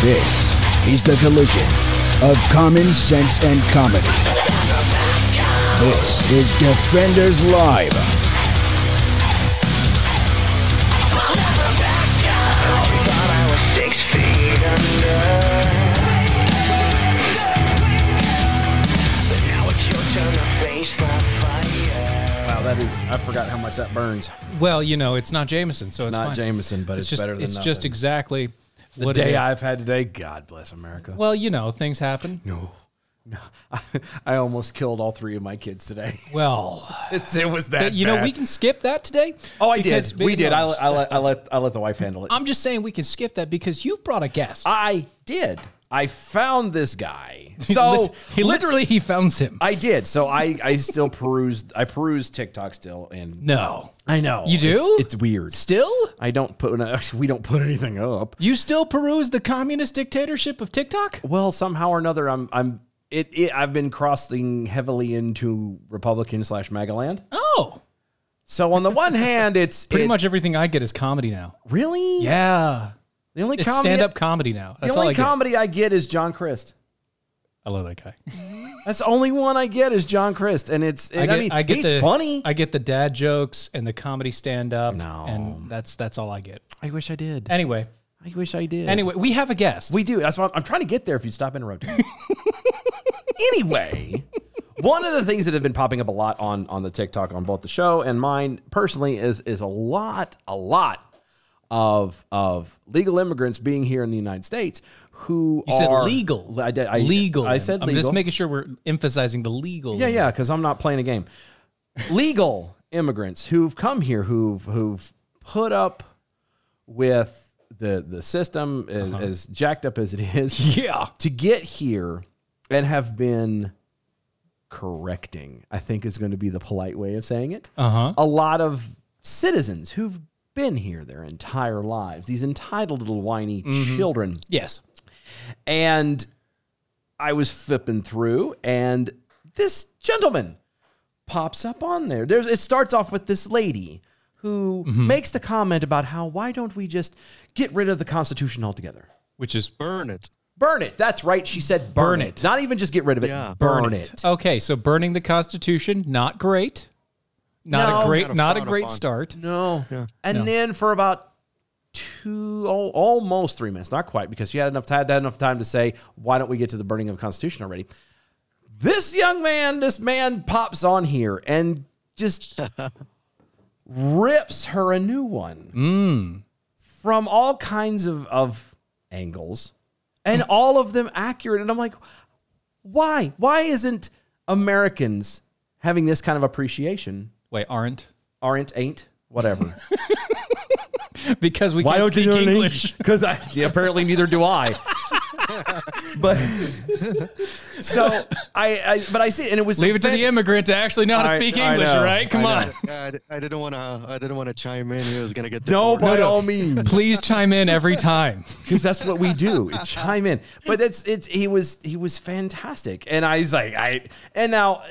This is the collision of common sense and comedy. This is Defenders Live. Wow, that is, I forgot how much that burns. Well, you know, it's not Jameson, so it's not fine. Jameson, but it's just, better than it's nothing. just exactly The what day it is. I've had today, God bless America. Well, you know, things happen. No. I almost killed all three of my kids today. Well, it was that you know, bad. we can skip that today. Oh, I because- did. We did. no, I let the wife handle it. I'm just saying we can skip that because you brought a guest. I did. I found this guy. So he found him. I did. So I still perused. I peruse TikTok still, and No. I know You do? It's weird. Still? I don't put. We don't put anything up. You still peruse the communist dictatorship of TikTok? Well, somehow or another, I've been crossing heavily into Republican/MAGA land. Oh. So on the one hand, it's Pretty much everything I get is comedy now. really Yeah. the only It's comedy. stand-up comedy now. That's The all only I get. comedy I get is John Crist. I love that guy. That's the only one I get is John Crist, and he's funny. I get the dad jokes and the comedy stand-up. No. And that's all I get. I wish I did. Anyway, I wish I did. Anyway, we have a guest. We do. That's what I'm trying to get there. If you'd stop interrupting. Anyway, one of the things that have been popping up a lot on the TikTok on both the show and mine personally is a lot of legal immigrants being here in the United States who You said legal. Legal. I said legal. I'm just making sure we're emphasizing the legal. Yeah, because I'm not playing a game. Legal immigrants who've come here, who've put up with the system as jacked up as it is. Yeah. To get here and have been correcting, I think is going to be the polite way of saying it. A lot of citizens who've been here their entire lives, these entitled little whiny children. Yes. And I was flipping through, and this gentleman pops up on there. It starts off with this lady who makes the comment about why don't we just get rid of the Constitution altogether? Which is burn it. Burn it. That's right. She said burn it. Not even just get rid of it. Yeah. Burn it. Okay, so burning the Constitution, not great. Not a great start. No. Yeah. And then for about almost 3 minutes, not quite, because she had enough time to say, why don't we get to the burning of the Constitution already? This man pops on here and just rips her a new one from all kinds of angles, and all of them accurate. And I'm like, why? Why isn't Americans having this kind of appreciation? Wait, Ain't, whatever. Because we can't speak English. Because apparently neither do I. But so I see it, and it was Leave it to the immigrant to actually know how to speak English, know, right? Come on. I didn't want to chime in. He was gonna get No, by all means, Please chime in every time. because that's what we do. Chime in. But he was fantastic, and I was like, and now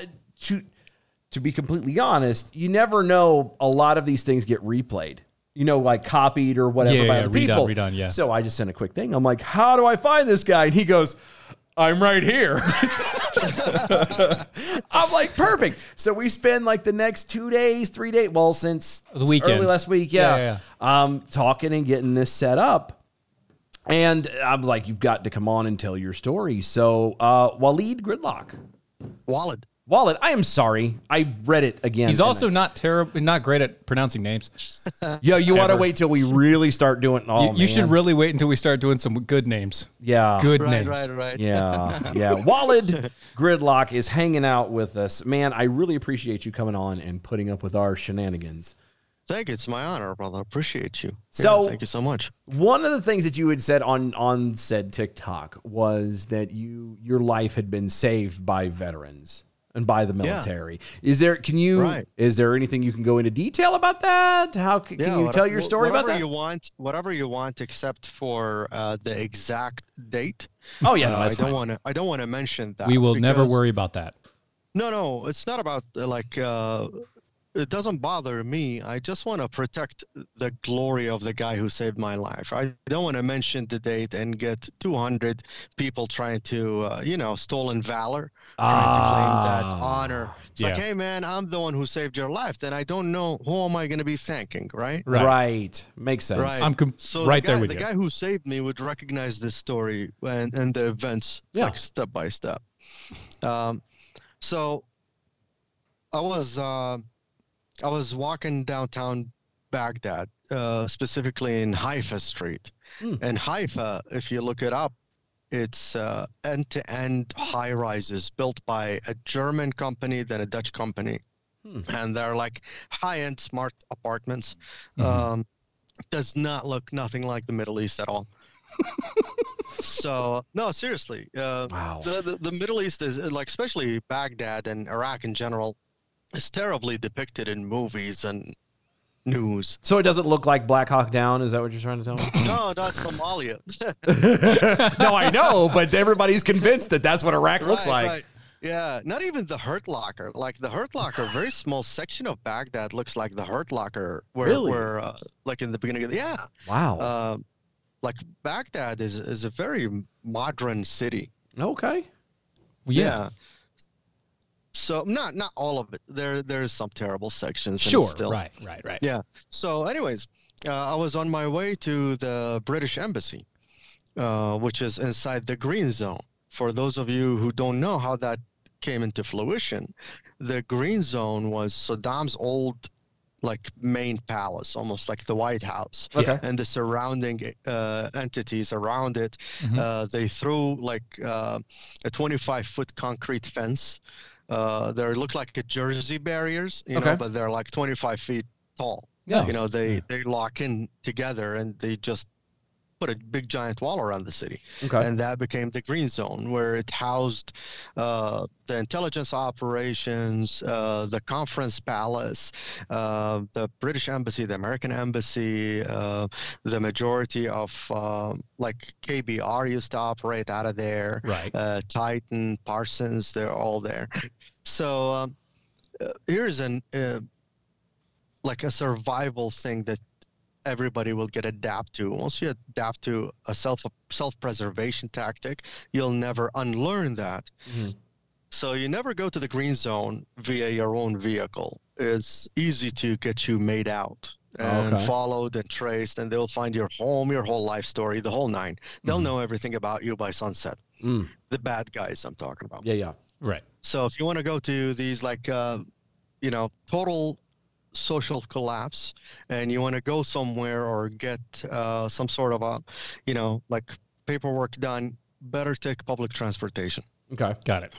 to be completely honest, you never know. A lot of these things get replayed. You know, like copied or whatever by other people. Read on, yeah. So I just sent a quick thing. I'm like, how do I find this guy? And he goes, I'm right here. I'm like, perfect. So we spend like the next 2 days, 3 days, well, since the weekend, early last week, talking and getting this set up. And I was like, you've got to come on and tell your story. So Walid Gridlock. Walid, I am sorry. I read it again. He's also not great at pronouncing names. Yo, you want to wait till we really start doing it. You should really wait until we start doing some good names. Yeah. Good names. Right. Yeah. Walid Gridlock is hanging out with us. Man, I really appreciate you coming on and putting up with our shenanigans. Thank you. It's my honor, brother. I appreciate you. So, thank you so much. One of the things that you had said on said TikTok was that your life had been saved by veterans and by the military. Is there anything you can go into detail about that? How can you tell your story about that? Whatever you want, except for the exact date. Oh yeah, no, that's fine. I don't want to mention that. We will never worry about that. No, it's not about it doesn't bother me. I just want to protect the glory of the guy who saved my life. I don't want to mention the date and get 200 people trying to, stolen valor, trying to claim that honor. It's like, hey, man, I'm the one who saved your life. Then I don't know who am I going to be thanking, right? Right. Makes sense. Right. I'm right there with you. The guy who saved me would recognize this story and the events like step by step. So I was walking downtown Baghdad, specifically in Haifa Street. And Haifa, if you look it up, it's end-to-end high-rises built by a German company, then a Dutch company. And they're like high-end smart apartments. Does not look nothing like the Middle East at all. So, no, seriously. Wow. The Middle East is, like, especially Baghdad and Iraq in general, is terribly depicted in movies and news. So it doesn't look like Black Hawk Down? Is that what you're trying to tell me? No, that's Somalia. No, I know, but everybody's convinced that that's what Iraq looks like. Right. Yeah, not even the Hurt Locker. Like the Hurt Locker, a very small section of Baghdad looks like the Hurt Locker, where like in the beginning of the Wow. Like Baghdad is a very modern city. Okay. Yeah. So not all of it. There's some terrible sections. Sure. Still, Right. Yeah. So, anyways, I was on my way to the British Embassy, which is inside the Green Zone. For those of you who don't know how that came into fruition, the Green Zone was Saddam's old, like, main palace, almost like the White House. Okay. And the surrounding entities around it, they threw like a 25-foot concrete fence. They look like Jersey barriers, you know, but they're like 25 feet tall. Yeah. You know, they lock in together and they just put a big giant wall around the city. Okay. And that became the Green Zone, where it housed the intelligence operations, the conference palace, the British Embassy, the American Embassy, the majority of like KBR used to operate out of there. Right. Titan, Parsons, they're all there. So here's like a survival thing that everybody will get adapt to. Once you adapt to a self-preservation tactic, you'll never unlearn that. So you never go to the Green Zone via your own vehicle. It's easy to get you made out and followed and traced, and they'll find your home, your whole life story, the whole nine. They'll know everything about you by sunset. The bad guys I'm talking about. Yeah. Right. So if you want to go to these like, total social collapse, and you want to go somewhere or get some sort of a, like paperwork done, better take public transportation. Okay. Got it.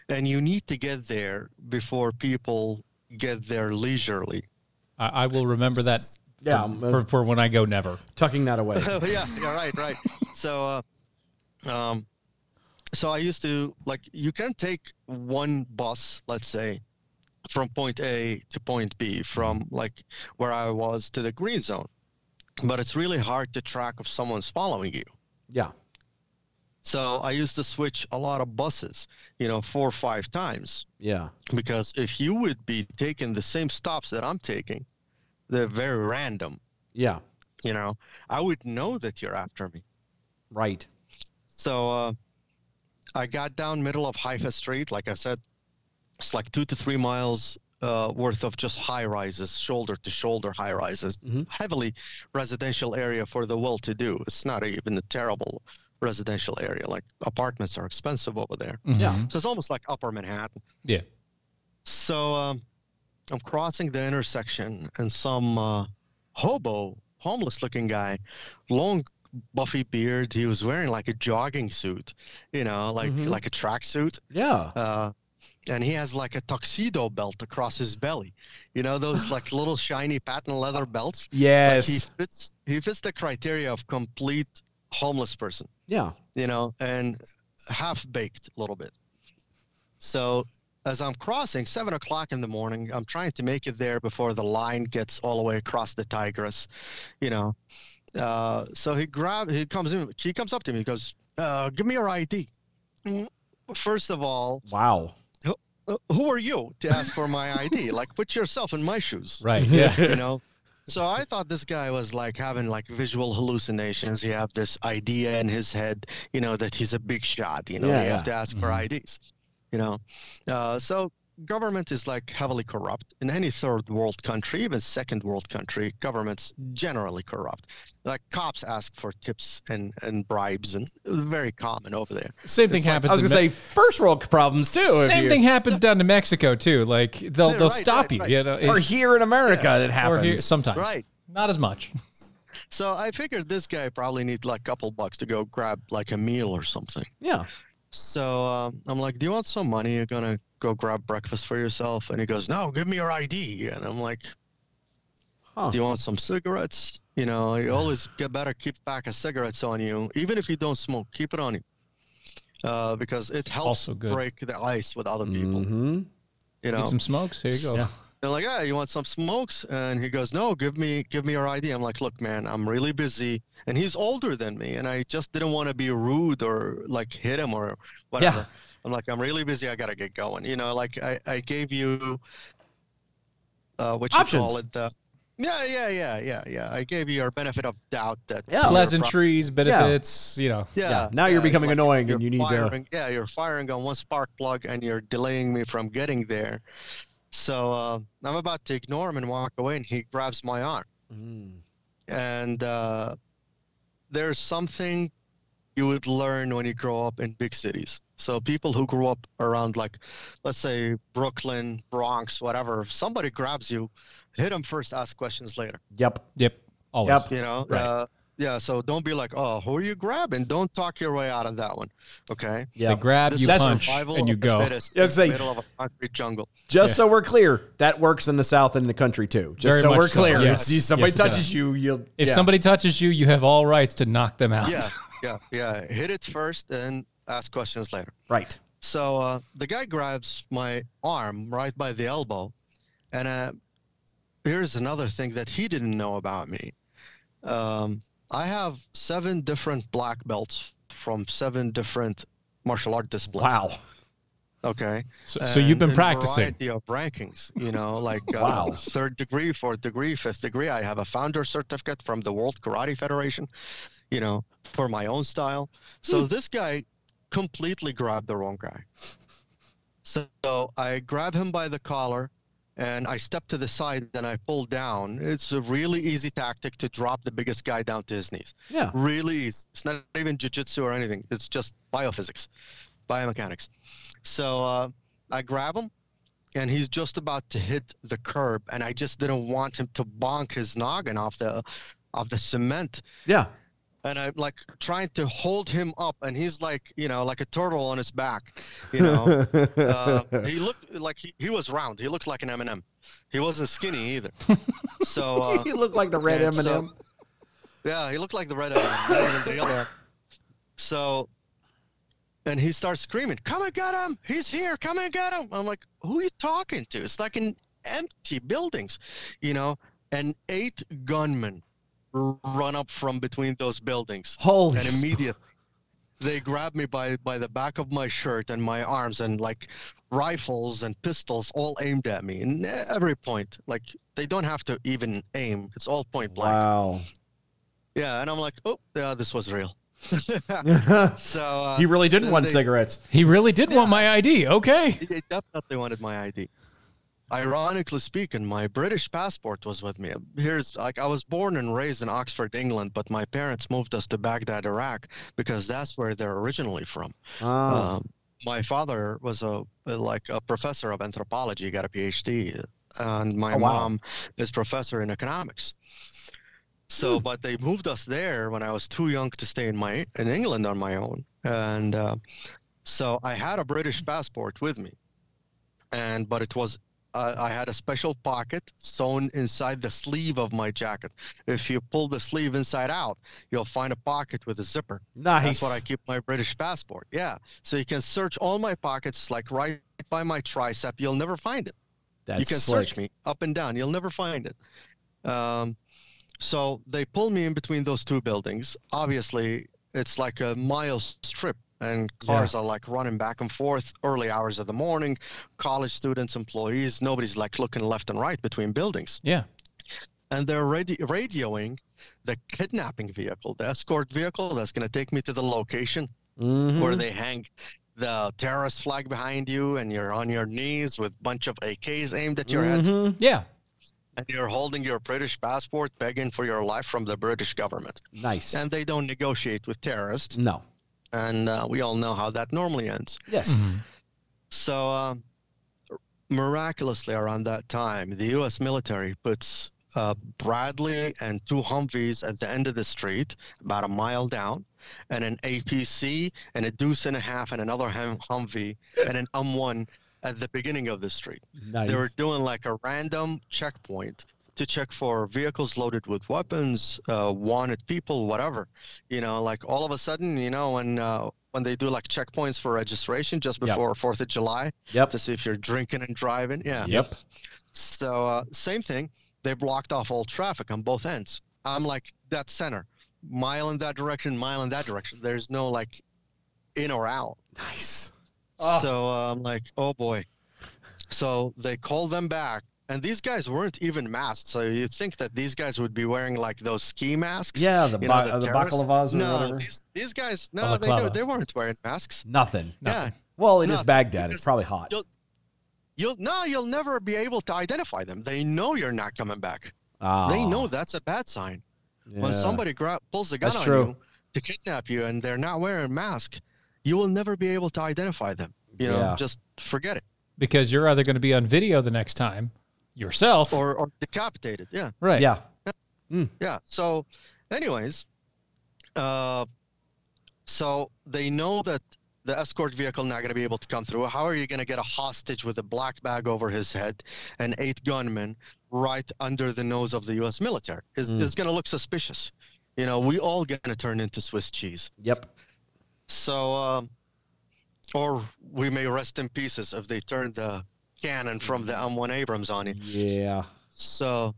And you need to get there before people get there leisurely. I will remember that. Yeah. For when I go, never. Tucking that away. Yeah, right. So, so I used to, like, you can take one bus, let's say, from point A to point B, from like where I was to the Green Zone, but it's really hard to track if someone's following you. Yeah. So I used to switch a lot of buses, 4 or 5 times. Yeah. Because if you would be taking the same stops that I'm taking, they're very random. Yeah. I would know that you're after me. Right. So I got down middle of Haifa Street. Like I said, it's like 2 to 3 miles worth of just high rises, shoulder to shoulder high rises, heavily residential area for the well-to-do. It's not even a terrible residential area. Like apartments are expensive over there. Yeah. So it's almost like Upper Manhattan. Yeah. So I'm crossing the intersection, and some homeless looking guy, long buffy beard. He was wearing like a jogging suit, like a track suit. Yeah. And he has like a tuxedo belt across his belly. Those like little shiny patent leather belts. Yes. Like he fits the criteria of complete homeless person. Yeah. And half baked a little bit. So as I'm crossing 7 o'clock in the morning, I'm trying to make it there before the line gets all the way across the Tigris, So he comes up to me, he goes, give me your ID. First of all, wow. who are you to ask for my ID? Like, put yourself in my shoes. Right. Yeah. You know? So I thought this guy was like having like visual hallucinations. He have this idea in his head, you know, that he's a big shot, you know, you have to ask for IDs, you know. So government is like heavily corrupt in any third world country, even second world country. Government's generally corrupt. Like cops ask for tips and bribes, and it's very common over there. Same thing happens. I was going to say first world problems too. Same thing happens down to Mexico too. Like they'll stop you. You know, or here in America, it happens or here, sometimes. Right. Not as much. So I figured this guy probably needs like a couple bucks to go grab like a meal or something. Yeah. So I'm like, do you want some money? You're going to go grab breakfast for yourself? And he goes, no, give me your ID. And I'm like, do you want some cigarettes? You know, you always get better keep a pack of cigarettes on you. Even if you don't smoke, keep it on you. Because it helps break the ice with other people. You know, need some smokes? Here you go. Yeah. They're like, yeah, you want some smokes? And he goes, no, give me your ID. I'm like, look, man, I'm really busy. And he's older than me, and I just didn't want to be rude or like hit him or whatever. Yeah. I'm like, I'm really busy. I got to get going. You know, like I gave you what you options. Call it. Yeah. I gave you your benefit of doubt that pleasantries, benefits, you know. Yeah. Now you're becoming like annoying and you need to. Yeah, you're firing on one spark plug and you're delaying me from getting there. So I'm about to ignore him and walk away, and he grabs my arm. And there's something you would learn when you grow up in big cities. So people who grew up around, like, let's say Brooklyn, Bronx, whatever, somebody grabs you, hit them first, ask questions later. Yep. Always. You know, right. Yeah, so don't be like, oh, who are you grabbing? Don't talk your way out of that one, okay? Yeah. They grab, you punch, and you go. It's the middle of a concrete jungle. Just so we're clear, that works in the South and the country too. Just so we're clear. Yes. If somebody touches you, if somebody touches you, you have all rights to knock them out. Yeah. Hit it first and ask questions later. Right. So the guy grabs my arm right by the elbow, and here's another thing that he didn't know about me. I have 7 different black belts from 7 different martial art disciplines. Wow. Okay. So you've been practicing. A variety of rankings, you know, like 3rd degree, 4th degree, 5th degree. I have a founder certificate from the World Karate Federation, you know, for my own style. So this guy completely grabbed the wrong guy. So I grab him by the collar, and I step to the side and I pull down. It's a really easy tactic to drop the biggest guy down to his knees. Yeah. Really easy. It's not even jiu-jitsu or anything. It's just biophysics, biomechanics. So I grab him, and he's just about to hit the curb, and I just didn't want him to bonk his noggin off the cement. Yeah. And I'm like trying to hold him up, and he's like, you know, like a turtle on his back, you know. He looked like he was round. He looked like an M&M. He wasn't skinny either. So he looked like the red M&M. So, yeah, he looked like the red M&M. Not even the other. So, and he starts screaming, "Come and get him! He's here! Come and get him!" I'm like, who are you talking to? It's like in empty buildings, you know, and 8 gunmen run up from between those buildings. Holy and immediately they grab me by the back of my shirt and my arms, and like rifles and pistols all aimed at me in every point. Like they don't have to even aim. It's all point blank. Wow. Yeah. And I'm like, oh yeah, this was real. So he really didn't want cigarettes. He really did want my ID. Okay. He definitely wanted my ID. Ironically speaking, my British passport was with me. Here's like, I was born and raised in Oxford, England, but my parents moved us to Baghdad, Iraq, because that's where they're originally from. My father was a professor of anthropology, got a PhD, and my mom is professor in economics. So, but they moved us there when I was too young to stay in England on my own, and so I had a British passport with me, but it was. I had a special pocket sewn inside the sleeve of my jacket. If you pull the sleeve inside out, you'll find a pocket with a zipper. Nice. That's what I keep my British passport. Yeah. So you can search all my pockets, like right by my tricep. You'll never find it. You can search me up and down. You'll never find it. So they pull me in between those 2 buildings. Obviously, it's like a mile strip and cars are like running back and forth early hours of the morning. College students, employees, nobody's like looking left and right between buildings. Yeah. And they're radioing the kidnapping vehicle, the escort vehicle that's going to take me to the location where they hang the terrorist flag behind you, and you're on your knees with a bunch of AKs aimed at your head. Yeah. And you're holding your British passport, begging for your life from the British government. Nice. And they don't negotiate with terrorists. No. And we all know how that normally ends. Yes. So miraculously around that time, the U.S. military puts Bradley and 2 Humvees at the end of the street, about a mile down, and an APC and a Deuce and a half and another Humvee and an M1 at the beginning of the street. Nice. They were doing like a random checkpoint to check for vehicles loaded with weapons, wanted people, whatever. You know, like all of a sudden, you know, when they do like checkpoints for registration just before 4th of July to see if you're drinking and driving. Yeah. Yep. So same thing. They blocked off all traffic on both ends. I'm like that center, mile in that direction, mile in that direction. There's no like in or out. Nice. So I'm like, oh boy. So they called them back, and these guys weren't even masked. So you'd think that these guys would be wearing like those ski masks. Yeah, the baklava's or whatever. These guys, no, they weren't wearing masks. Nothing. Yeah. Well, it is Baghdad. It's probably hot. You'll never be able to identify them. They know you're not coming back. They know that's a bad sign. Yeah. When somebody pulls a gun on you to kidnap you and they're not wearing a mask, you will never be able to identify them. You know, just forget it. Because you're either going to be on video the next time yourself or decapitated. Yeah. Right. Yeah. Yeah. So anyways, so they know that the escort vehicle not going to be able to come through. How are you going to get a hostage with a black bag over his head and 8 gunmen right under the nose of the U.S. military? It's going to look suspicious. You know, we all going to turn into Swiss cheese. Yep. So, or we may rest in pieces if they turn the cannon from the M1 Abrams on you. Yeah. So,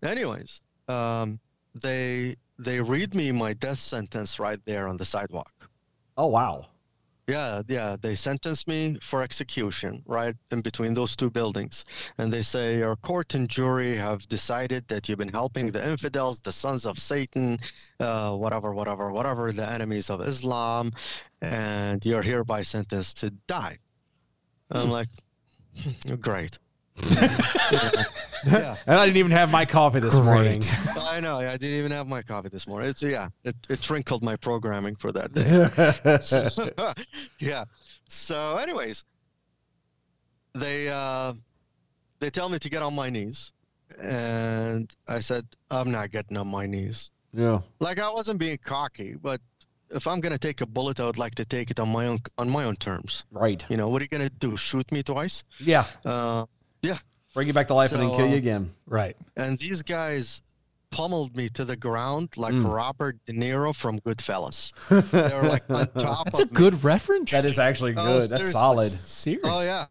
anyways, they read me my death sentence right there on the sidewalk. Oh, wow. Yeah, they sentenced me for execution right in between those 2 buildings. And they say, your court and jury have decided that you've been helping the infidels, the sons of Satan, whatever, the enemies of Islam, and you're hereby sentenced to die. I'm like, great. Yeah. And I didn't even have my coffee this morning. I know. I didn't even have my coffee this morning. It wrinkled my programming for that day. Yeah. So, anyways, they tell me to get on my knees, and I said, I'm not getting on my knees. Yeah. Like, I wasn't being cocky, but if I'm gonna take a bullet, I would like to take it on my own terms. Right. You know, what are you gonna do? Shoot me twice? Yeah. Yeah. Bring you back to life and then kill you again. Right. And these guys pummeled me to the ground like Robert De Niro from Goodfellas. They were like on top That's a good reference. That is actually good. That's seriously. solid. Serious. Oh, yeah.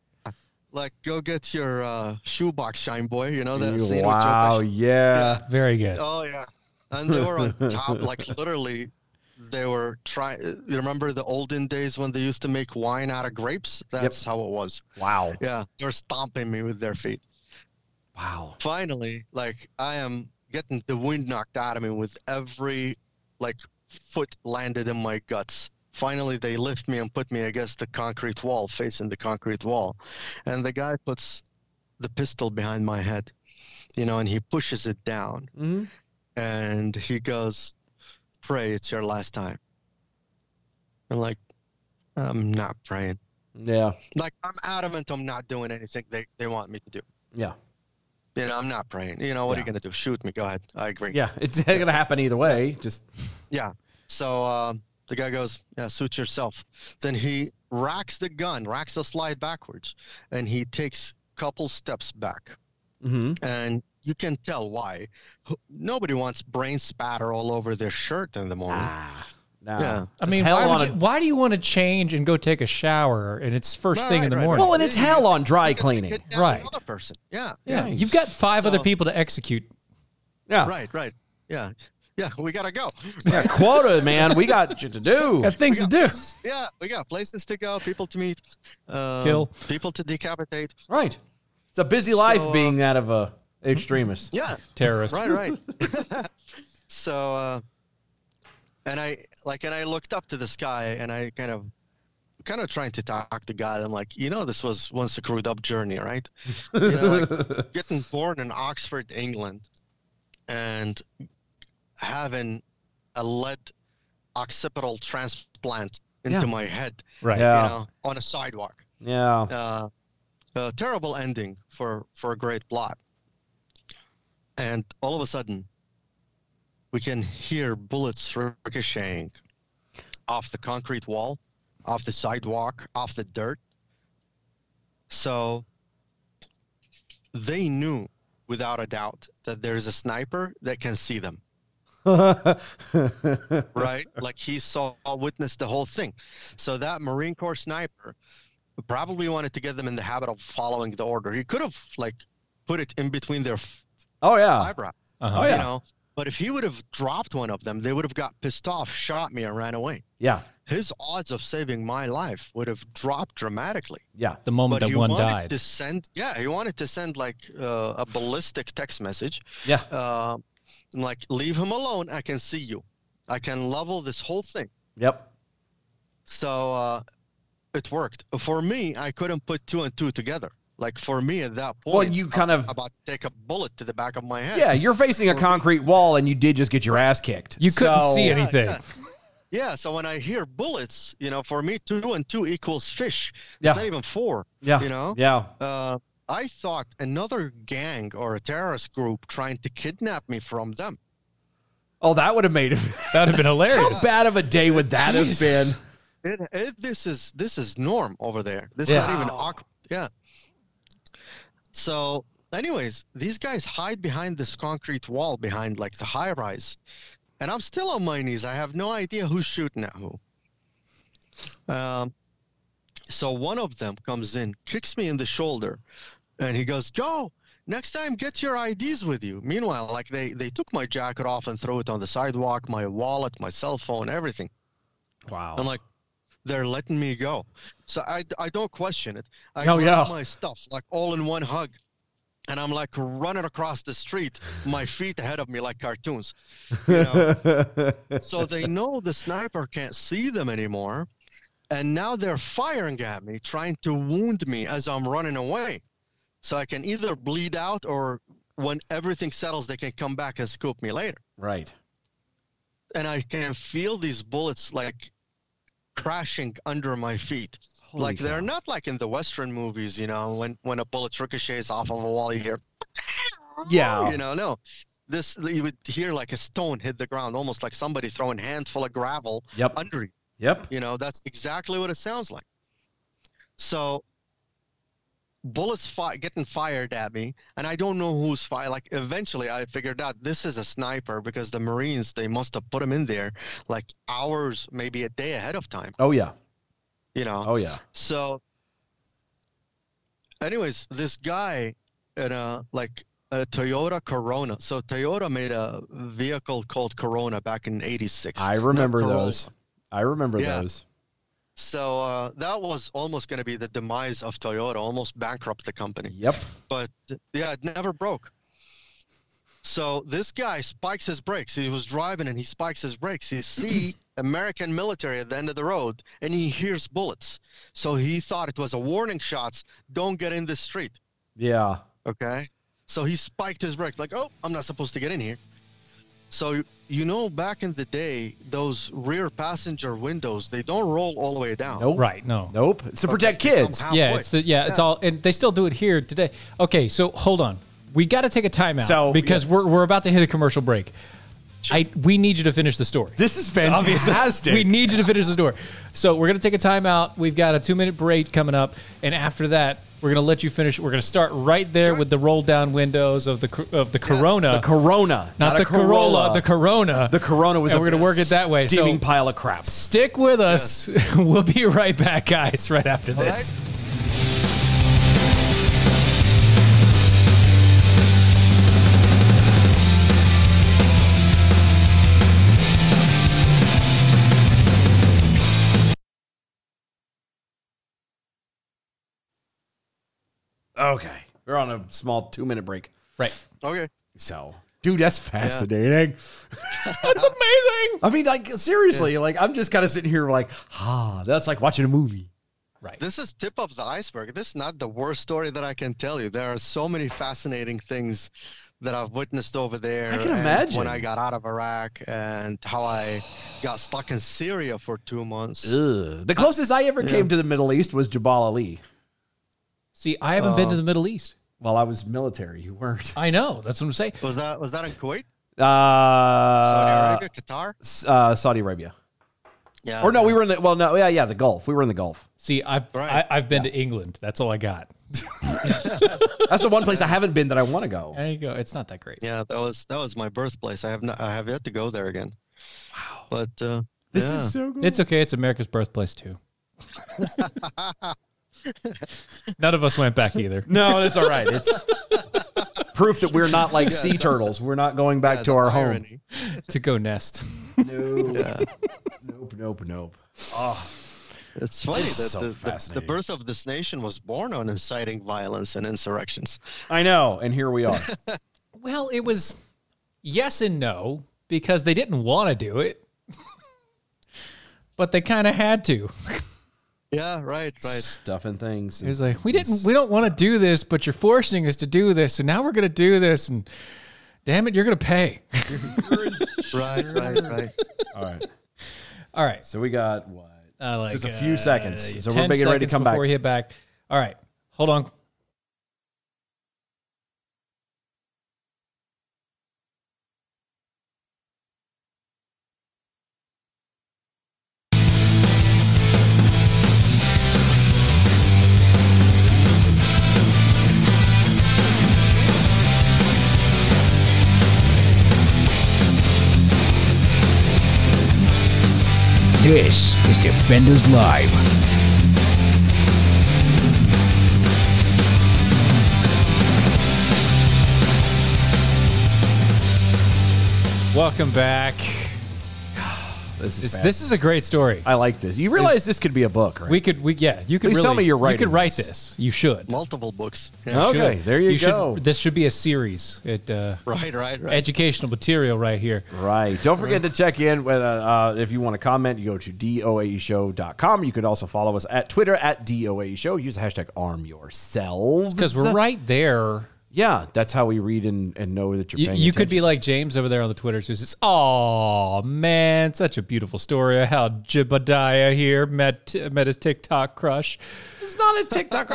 Like, go get your shoebox, Shine Boy. You know that scene? Wow, with yeah. Very good. Oh, yeah. And they were on top, like literally, they were trying. You remember the olden days when they used to make wine out of grapes? That's how it was. Wow. Yeah, they're stomping me with their feet. Wow. Finally, like, I am getting the wind knocked out of me with every, like, foot landed in my guts. Finally, they lift me and put me against the concrete wall, facing the concrete wall. And the guy puts the pistol behind my head, you know, and he pushes it down. Mm-hmm. And he goes, pray, it's your last time. I'm like, I'm not praying. Yeah. Like, I'm adamant I'm not doing anything they want me to do. Yeah. You know, I'm not praying. You know, what are you going to do? Shoot me. Go ahead. I agree. Yeah. It's going to happen either way. Just. Yeah. So the guy goes, yeah, suit yourself. Then he racks the slide backwards, and he takes a couple steps back. Mm-hmm. And you can tell why. Nobody wants brain spatter all over their shirt in the morning. No. Yeah. I mean, why do you want to change and go take a shower and it's first thing in the morning? Well, and it's hell on dry cleaning. Right. Another person. Yeah. Yeah. You've got 5 other people to execute. Yeah. Right. Yeah. yeah, we gotta go. Yeah, quota, man. We got shit to do. Got things to do. Yeah, we got places to go, people to meet, Kill. people to decapitate. Right. It's a busy life So, being that of a extremist. Yeah, Terrorist. right. So, and I looked up to the sky, and I kind of trying to talk to God. I'm like, this was once a screwed up journey, right? Like getting born in Oxford, England, and having a lead occipital transplant into my head, Right. Yeah. on a sidewalk. Yeah. A terrible ending for a great plot. And all of a sudden, we can hear bullets ricocheting off the concrete wall, off the sidewalk, off the dirt. So they knew without a doubt that there's a sniper that can see them. Right? Like he witnessed the whole thing. So that Marine Corps sniper probably wanted to get them in the habit of following the order. He could have put it in between their eyebrows. Uh-huh. Oh, yeah. But if he would have dropped one of them, they would have got pissed off, shot me, and ran away. Yeah. His odds of saving my life would have dropped dramatically. Yeah. The moment that one died. He wanted to send like a ballistic text message. Yeah. Like, leave him alone. I can see you. I can level this whole thing. Yep. So it worked. For me, I couldn't put 2 and 2 together. Like, for me at that point, Well, you kind of about to take a bullet to the back of my head. Yeah, you're facing a concrete wall, and you did just get your ass kicked. You couldn't see anything. Yeah, so when I hear bullets, for me, 2 and 2 equals fish. Yeah. It's not even 4. Yeah. Yeah. I thought another gang or a terrorist group trying to kidnap me from them. Oh, that would have made it. That would have been hilarious. How bad of a day would that have been? This is norm over there. This is not even awkward. Yeah. So, anyways, these guys hide behind this concrete wall behind like the high rise. And I'm still on my knees. I have no idea who's shooting at who. So one of them comes in, kicks me in the shoulder, and he goes, "Go! Next time, get your IDs with you." Meanwhile, like they took my jacket off and threw it on the sidewalk, my wallet, my cell phone, everything. Wow. I'm like, they're letting me go. So I don't question it. I Oh, grab yeah. my stuff like all in one hug. And I'm like running across the street, my feet ahead of me like cartoons. So they know the sniper can't see them anymore. And now they're firing at me, trying to wound me as I'm running away. So I can either bleed out or when everything settles, they can come back and scoop me later. Right. And I can feel these bullets like crashing under my feet. Holy like cow. they're not like in the Western movies, when a bullet ricochets off of a wall, you hear, Yeah. no. This, you would hear like a stone hit the ground, almost like somebody throwing a handful of gravel Yep. under you. Yep. That's exactly what it sounds like. So bullets getting fired at me, and I don't know who's fired. Like eventually I figured out this is a sniper because the Marines, they must have put him in there like hours, maybe a day ahead of time. Oh, yeah. Oh yeah. So anyways, this guy in a Toyota Corona. So Toyota made a vehicle called Corona back in '86. I remember Not Corolla. those. I remember Yeah. those. So that was almost going to be the demise of Toyota, almost bankrupt the company. Yep. But yeah, it never broke. So this guy spikes his brakes. He was driving and he spikes his brakes. He see American military at the end of the road and he hears bullets. So he thought it was a warning shots. Don't get in this street. Yeah. Okay. So he spiked his brake like, oh, I'm not supposed to get in here. So, back in the day, those rear passenger windows, they don't roll all the way down. Nope. Right, no. Nope. It's to protect kids. Yeah, it's all, and they still do it here today. Okay, so hold on. We got to take a timeout because we're about to hit a commercial break. Sure. We need you to finish the story. This is fantastic. Obviously, we need you to finish the story. So we're going to take a timeout. We've got a 2-minute break coming up, and after that, we're going to let you finish. We're going to start right there with the roll down windows of the Corona. The Corona. Not the Corolla, the Corona. The Corona was and we're going to work it that way. Steaming pile of crap. Stick with us. We'll be right back, guys, right after this. Right. Okay. We're on a small 2-minute break. Right. Okay. So, dude, that's fascinating. That's amazing. I mean, like, seriously, like, I'm just kind of sitting here like, that's like watching a movie. Right. This is tip of the iceberg. This is not the worst story that I can tell you. There are so many fascinating things that I've witnessed over there. I can imagine. When I got out of Iraq and how I got stuck in Syria for 2 months. Ugh. The closest I ever came to the Middle East was Jabal Ali. See, I haven't been to the Middle East. Well, I was military. You weren't. I know. That's what I'm saying. Was that in Kuwait? Saudi Arabia, Qatar? Saudi Arabia. Yeah. Or no, we were in the the Gulf. We were in the Gulf. See, I've been to England. That's all I got. That's the one place I haven't been that I want to go. There you go. It's not that great. Yeah, that was my birthplace. I have yet to go there again. Wow. But This is so good. It's okay. It's America's birthplace too. None of us went back either. No, that's all right. It's proof that we're not like sea turtles. We're not going back to our irony. home to go nest. No. Yeah. Nope. Oh, It's funny that so the fascinating. birth of this nation was born on inciting violence and insurrections. I know, and here we are. Well, it was yes and no because they didn't want to do it, but they kind of had to. Yeah, right. Stuffing things. It was like we don't want to do this, but you're forcing us to do this, so now we're going to do this, and damn it, you're going to pay. Right. All right. So we got what? Like Just a few seconds. So 10 we're getting ready to seconds come back. before we hit back. All right. Hold on. This is Defenders Live. Welcome back. This is a great story. I like this. You realize this could be a book, right? You could Please really tell me you're You writing could write this. this. You should. Multiple books. Okay, Should. there you go. This should be a series. Right. Educational material right here. Right. Don't forget to check in with, if you want to comment. You go to doaeshow.com. You could also follow us at Twitter at doaeshow. Use the hashtag arm yourselves. Because we're right there. Yeah, that's how we read and know that you're paying You could attention. be like James over there on the Twitter who says, "Oh man, such a beautiful story of how Jebediah here met his TikTok crush." It's not a TikTok.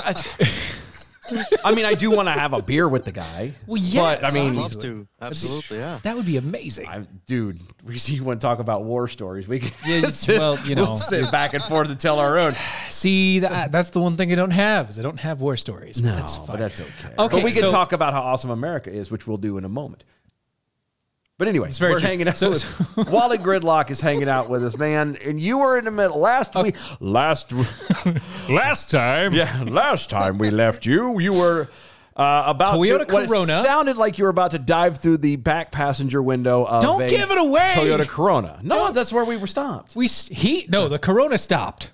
I mean, I do want to have a beer with the guy. Well, yes, but I mean, I'd love to. Absolutely, yeah. That would be amazing. dude, you want to talk about war stories? We can well, sit back and forth and tell our own. See, that's the one thing I don't have is I don't have war stories. No, that's fine. but that's okay. Okay, But we can so- talk about how awesome America is, which we'll do in a moment. But anyway, very we're true. hanging out. So- Walid Gridlock is hanging out with us, man. And you were in the middle last time we left you. You were about Toyota what Corona. It sounded like you were about to dive through the back passenger window of Don't a give it away. Toyota Corona. No, that's where we were stopped. The Corona stopped.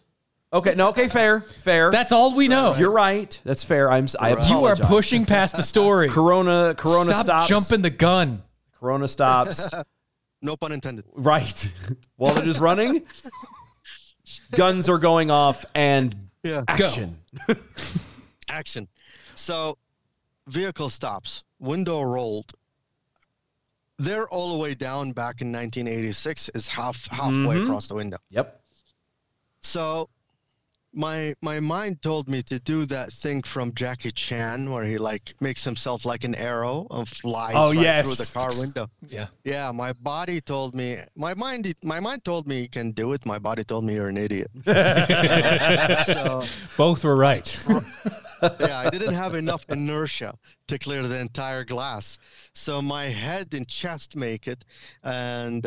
Okay, no, okay, fair. That's all we know. You're right. That's fair. I apologize. You are pushing past the story. Corona Stop stops. jumping the gun. Corona stops. No pun intended. Right. While it is running, guns are going off and Yeah. action. Action. So, vehicle stops. Window rolled. They're all the way down back in 1986 is halfway across the window. Yep. So my mind told me to do that thing from Jackie Chan where he like makes himself like an arrow and flies through the car window. Yeah. Yeah, my body told me my mind told me you can do it. My body told me you're an idiot. So Both were right. yeah, I didn't have enough inertia to clear the entire glass. So my head and chest make it, and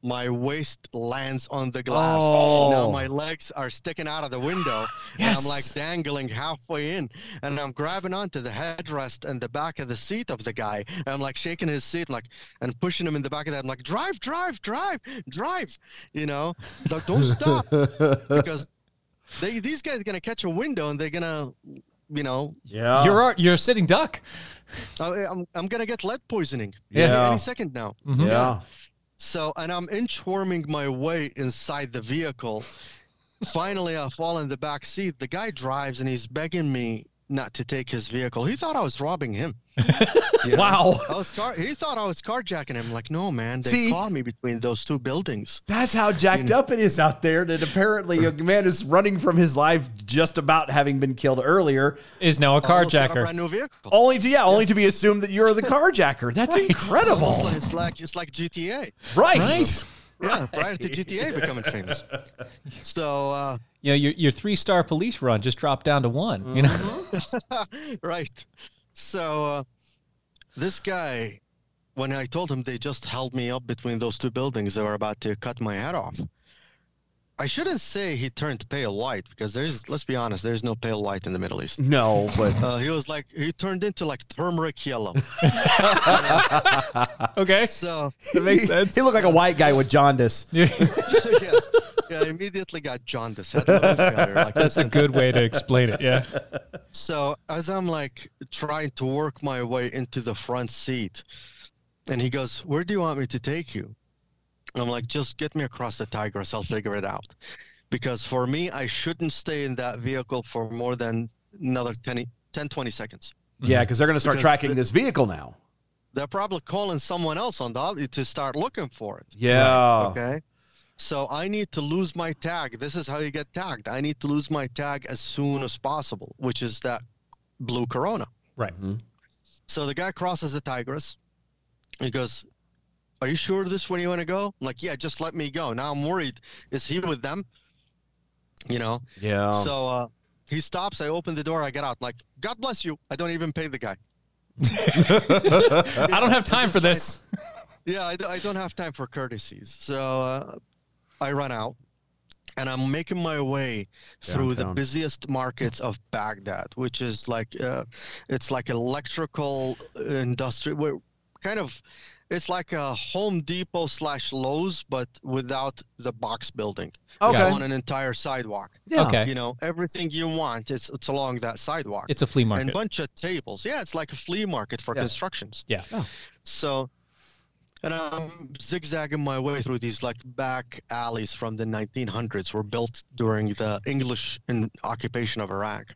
my waist lands on the glass. Oh. Now my legs are sticking out of the window, and I'm like dangling halfway in, and I'm grabbing onto the headrest and the back of the seat of the guy. And I'm like shaking his seat, and pushing him in the back of that. I'm like, drive, you know, like don't stop because these guys are gonna catch a window and they're gonna you know, Yeah. You're a sitting duck. I'm gonna get lead poisoning. Yeah. Any second now. Yeah. So, and I'm inchworming my way inside the vehicle. Finally, I fall in the back seat. The guy drives and he's begging me not to take his vehicle. He thought I was robbing him. Wow. He thought I was carjacking him. Like, no, man, they caught me between those two buildings. That's how jacked up it is out there. That apparently a man is running from his life just about having been killed earlier. Is now a Almost got a carjacker. brand new vehicle. Only to be assumed that you're the carjacker. That's incredible. It's like GTA. Right. Yeah, prior to GTA becoming famous. So, You know, your 3-star police run just dropped down to 1. You know, right. So, this guy, when I told him they just held me up between those two buildings, they were about to cut my head off. I shouldn't say he turned pale white because let's be honest, there's no pale white in the Middle East. No, but he turned into like turmeric yellow. okay, So that makes sense. he looked like a white guy with jaundice. yes, yeah, I immediately got jaundice. Had no better, like, That's a good way to explain it. Yeah. So as I'm like trying to work my way into the front seat, and he goes, "Where do you want me to take you?" And I'm like, "Just get me across the Tigris. I'll figure it out." Because for me, I shouldn't stay in that vehicle for more than another 10, 20 seconds. Yeah, because they're going to start Because tracking this vehicle now. They're probably calling someone else on the other to start looking for it. Yeah. Okay. So I need to lose my tag. This is how you get tagged. I need to lose my tag as soon as possible, which is that blue Corona. Right. So the guy crosses the Tigris. He goes, "Are you sure this is where you want to go?" I'm like, "Yeah, just let me go." Now I'm worried. Is he with them? You know? Yeah. So he stops. I open the door. I get out. I'm like, "God bless you." I don't even pay the guy. I don't have time for this. Yeah, I don't have time for courtesies. So I run out, and I'm making my way through the Downtown. busiest markets of Baghdad, which is like it's like electrical industry. It's like a Home Depot / Lowe's, but without the box building. Okay. On an entire sidewalk. Yeah. Okay. You know, everything you want, it's along that sidewalk. It's a flea And market. a bunch of tables. Yeah, it's like a flea market for Yeah. constructions. Yeah. So, and I'm zigzagging my way through these like back alleys from the 1900s were built during the English occupation of Iraq.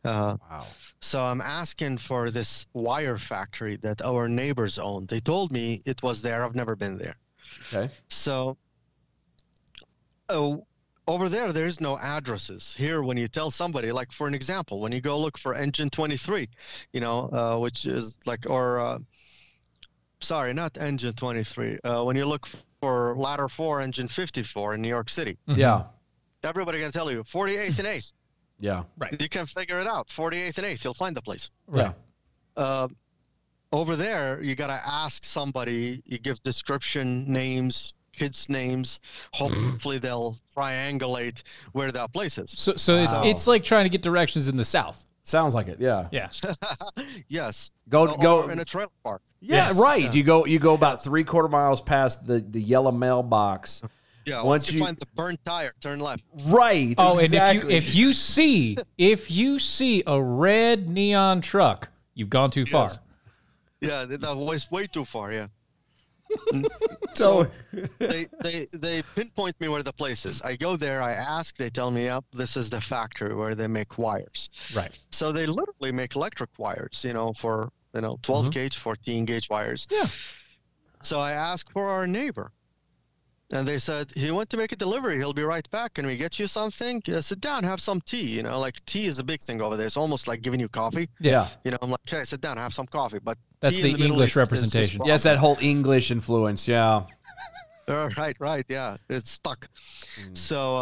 Wow. So I'm asking for this wire factory that our neighbors own. They told me it was there. I've never been there. Okay. So over there's no addresses. Here, when you tell somebody, like for an example, when you go look for engine 23, you know, which is like, sorry, not engine 23. When you look for ladder 4, engine 54 in New York City, Yeah. everybody can tell you 48th and 8th. Yeah. Right. You can figure it out. 48th and 8th, you'll find the place. Right. Over there, you got to ask somebody, you give description, names, kids' names. Hopefully they'll triangulate where that place is. So it's like trying to get directions in the South. Sounds like it. Yeah. Yeah. Yes. Go Or in a trailer park. Yeah. Yes. Right. Yeah. You go about 3/4 miles past the yellow mailbox. Yeah. Once Once you- you find the burnt tire, turn left. Right. Oh, exactly. and if you see a red neon truck, you've gone too far. Yes. Yeah, that was way too far. Yeah. So they pinpoint me where the place is. I go there. I ask. They tell me, "Yep, this is the factory where they make wires." Right. So they literally make electric wires, you know, for 12 gauge, 14 gauge wires. Yeah. So I asked for our neighbor, and they said he went to make a delivery. He'll be right back. Can we get you something? Yeah, sit down, have some tea. You know, like tea is a big thing over there. It's almost like giving you coffee. yeah. You know, I'm like, okay, sit down, have some coffee. But That's tea the in Middle English East is representation. Yes, that whole English influence. Yeah. Right, yeah, it's stuck. So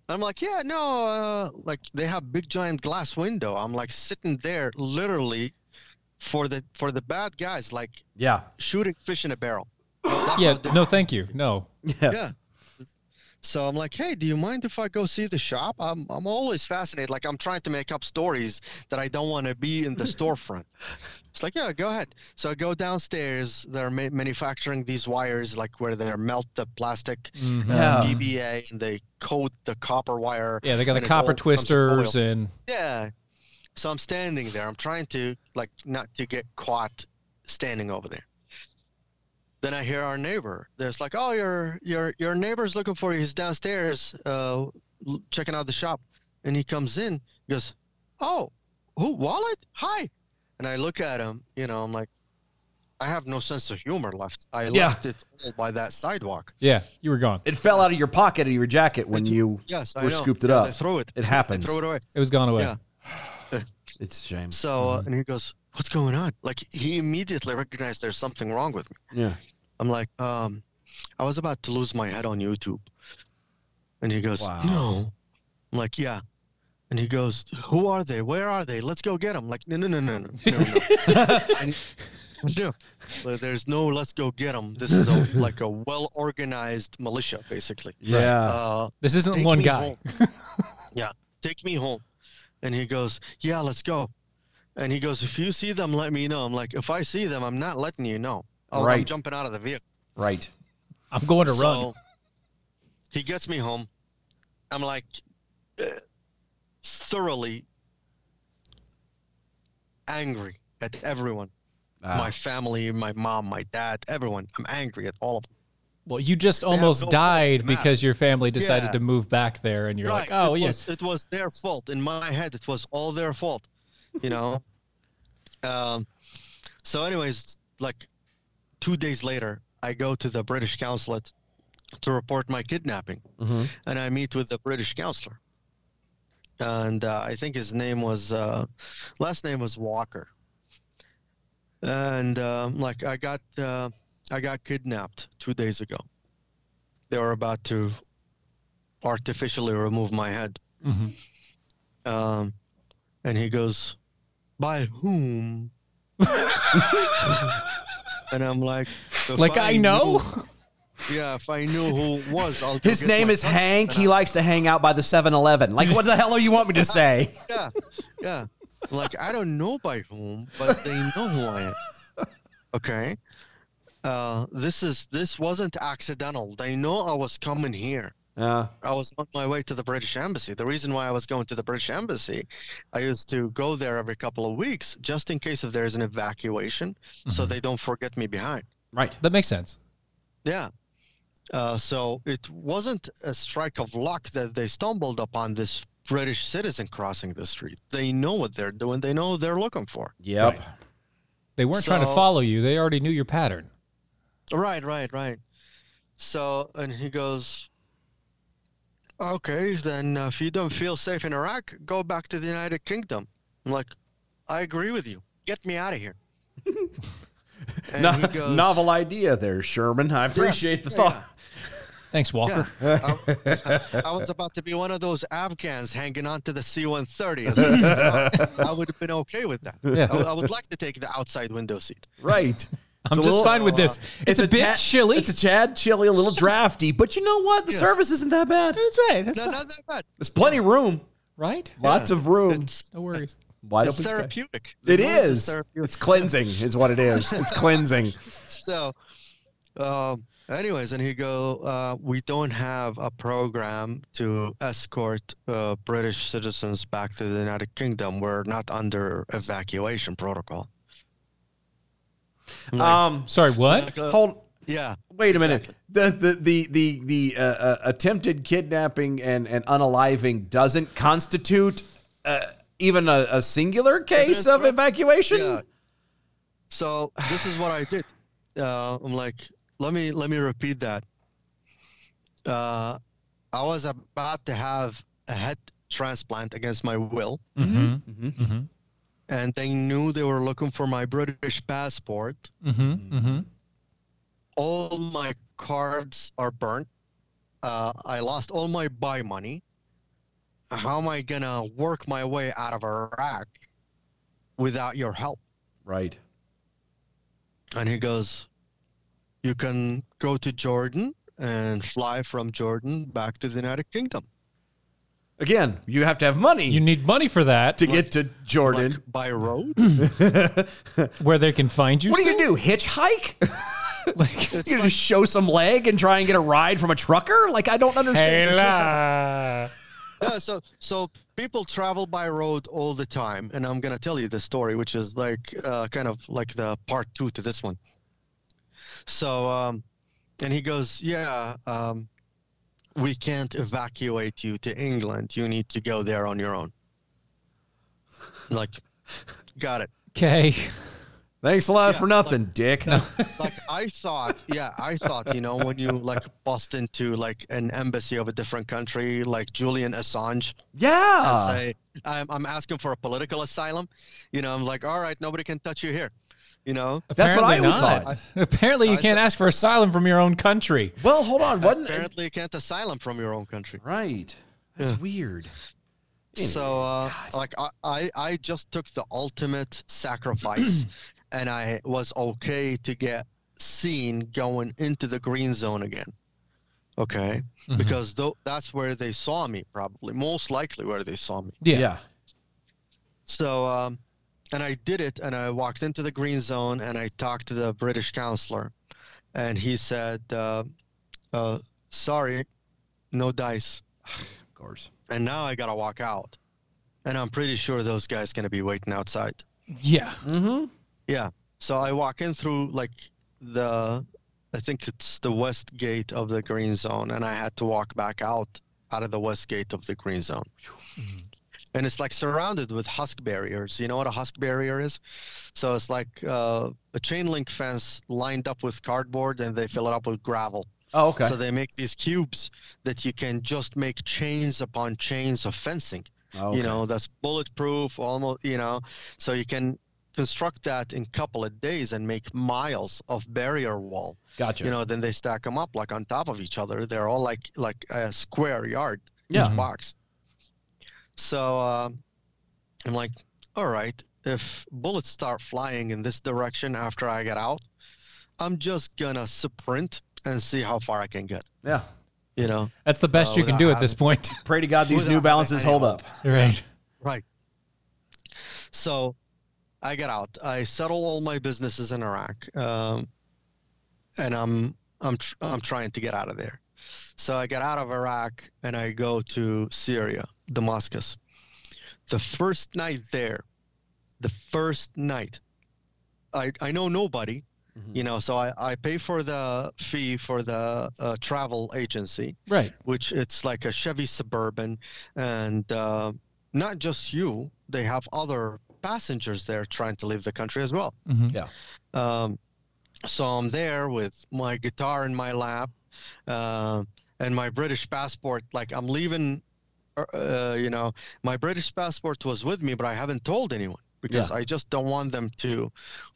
I'm like, yeah, no, like they have big giant glass window. I'm like sitting there, literally, for the bad guys, like Yeah. shooting fish in a barrel. That's Yeah. how they- No, thank you. No. Yeah. So I'm like, hey, do you mind if I go see the shop? I'm always fascinated. Like I'm trying to make up stories that I don't want to be in the storefront. It's like, yeah, go ahead. So I go downstairs. They're manufacturing these wires, like where they melt the plastic Yeah. PBA and they coat the copper wire. Yeah, they got the and it copper all becomes oil. twisters and Yeah. So I'm standing there. I'm trying to like not to get caught standing over there. Then I hear our neighbor. There's like, oh, your neighbor's looking for you. He's downstairs, checking out the shop. And he comes in. He goes, oh, who? Walid? Hi. And I look at him. You know, I'm like, I have no sense of humor left. I left it all by that sidewalk. Yeah, you were gone. It fell out of your pocket of your jacket when you scooped it up. They throw it. It happens. They throw it away. It was gone away. Yeah. It's a shame. So, and he goes, what's going on? Like, he immediately recognized there's something wrong with me. Yeah. I'm like, I was about to lose my head on YouTube. And he goes, no. I'm like, yeah. And he goes, who are they? Where are they? Let's go get them. Like, no. No. There's no let's go get them. This is like a well-organized militia, basically. Yeah. This isn't one guy. Yeah. Take me home. And he goes, yeah, let's go. And he goes, if you see them, let me know. I'm like, if I see them, I'm not letting you know. I'm jumping out of the vehicle. Right. I'm going to run. He gets me home. I'm like thoroughly angry at everyone. My family, my mom, my dad, everyone. I'm angry at all of them. Well, you just almost died because your family decided to move back there, and you're like, oh, yes. It was their fault. In my head, it was all their fault, you know? So anyways, like 2 days later, I go to the British consulate to report my kidnapping, and I meet with the British counselor. And I think his name was, last name was Walker. And like I got kidnapped 2 days ago. They were about to artificially remove my head. And he goes, by whom? And I'm like, I know? If I knew who it was, I'll go His name is Hank. He likes to hang out by the 7-Eleven. Like, what the hell do you want me to say? Yeah. Like, I don't know by whom, but they know who I am. Okay. This wasn't accidental. They know I was coming here. I was on my way to the British Embassy. The reason why I was going to the British Embassy, I used to go there every couple of weeks just in case if there's an evacuation, so they don't forget me behind. Right. That makes sense. Yeah. So it wasn't a strike of luck that they stumbled upon this British citizen crossing the street. They know what they're doing. They know what they're looking for. Yep. Right. They weren't trying to follow you. They already knew your pattern. Right. So, and he goes, okay, then if you don't feel safe in Iraq, go back to the United Kingdom. I'm like, I agree with you. Get me out of here. And he goes, novel idea there, Sherman. I appreciate the thought. Yeah. Thanks, Walker. Yeah. I was about to be one of those Afghans hanging on to the C-130. I would have been okay with that. Yeah. I would like to take the outside window seat. Right. I'm just fine with this. It's a bit chilly. It's a tad chilly, a little drafty, but you know what? The service isn't that bad. That's right. That's not that bad. There's plenty of room. Right? Lots of room. No worries. Wide it's open therapeutic. It is. It's cleansing is what it is. It's cleansing. So, anyways, and he go, we don't have a program to escort British citizens back to the United Kingdom. We're not under evacuation protocol. Like, sorry, what? Hold. Yeah. Wait a minute. The attempted kidnapping and unaliving doesn't constitute even a singular case of evacuation. Yeah. So this is what I did. I'm like, let me repeat that. I was about to have a head transplant against my will. And they knew they were looking for my British passport. All my cards are burnt. I lost all my buy money. How am I going to work my way out of Iraq without your help? Right. And he goes, you can go to Jordan and fly from Jordan back to the United Kingdom. Again, you have to have money. You need money for that to get to Jordan. Like by road? Where they can find you. What are you going to do? Hitchhike? Like, you just show some leg and try and get a ride from a trucker? Like, I don't understand. Hey, Yeah, so people travel by road all the time, and I'm gonna tell you the story, which is like kind of like the part 2 to this one. So and he goes, yeah, we can't evacuate you to England. You need to go there on your own. Like, got it. Okay. Thanks a lot Yeah, for nothing, dick. Like I thought, when you like bust into like an embassy of a different country, like Julian Assange, Yeah. say, I'm asking for a political asylum. I'm like, all right, nobody can touch you here. That's what I always not. thought. Apparently, you can't ask for asylum from your own country. Well, hold on. Apparently, you can't asylum from your own country. Right. That's weird. So, like, I just took the ultimate sacrifice, and I was okay to get seen going into the green zone again. Okay, because that's where they saw me, probably, most likely where they saw me. Yeah. So, and I did it, and I walked into the green zone, and I talked to the British counselor, and he said, sorry, no dice. Of course. And now I got to walk out. And I'm pretty sure those guys going to be waiting outside. Yeah. Mm-hmm. Yeah. So I walk in through, like, I think it's the west gate of the green zone, and I had to walk back out of the west gate of the green zone. Mm-hmm. And it's like surrounded with husk barriers. You know what a husk barrier is? So it's like a chain link fence lined up with cardboard, and they fill it up with gravel. Oh, okay. So they make these cubes that you can just make chains upon chains of fencing. Okay. That's bulletproof, almost, so you can construct that in a couple of days and make miles of barrier wall. Gotcha. Then they stack them up like on top of each other. They're all like a square yard, each box. So I'm like, all right, if bullets start flying in this direction after I get out, I'm just gonna sprint and see how far I can get. Yeah. That's the best you can do at this point. Pray to God these New Balances hold up. Right. Right. So I get out. I settle all my businesses in Iraq, and I'm trying to get out of there. So I get out of Iraq and I go to Syria, Damascus. The first night there, I know nobody. So I pay for the fee for the travel agency, right? Which it's like a Chevy Suburban, and not just you, they have other passengers there trying to leave the country as well. Mm-hmm. Yeah. So I'm there with my guitar in my lap, and my British passport. Like I'm leaving, my British passport was with me, but I haven't told anyone because I just don't want them to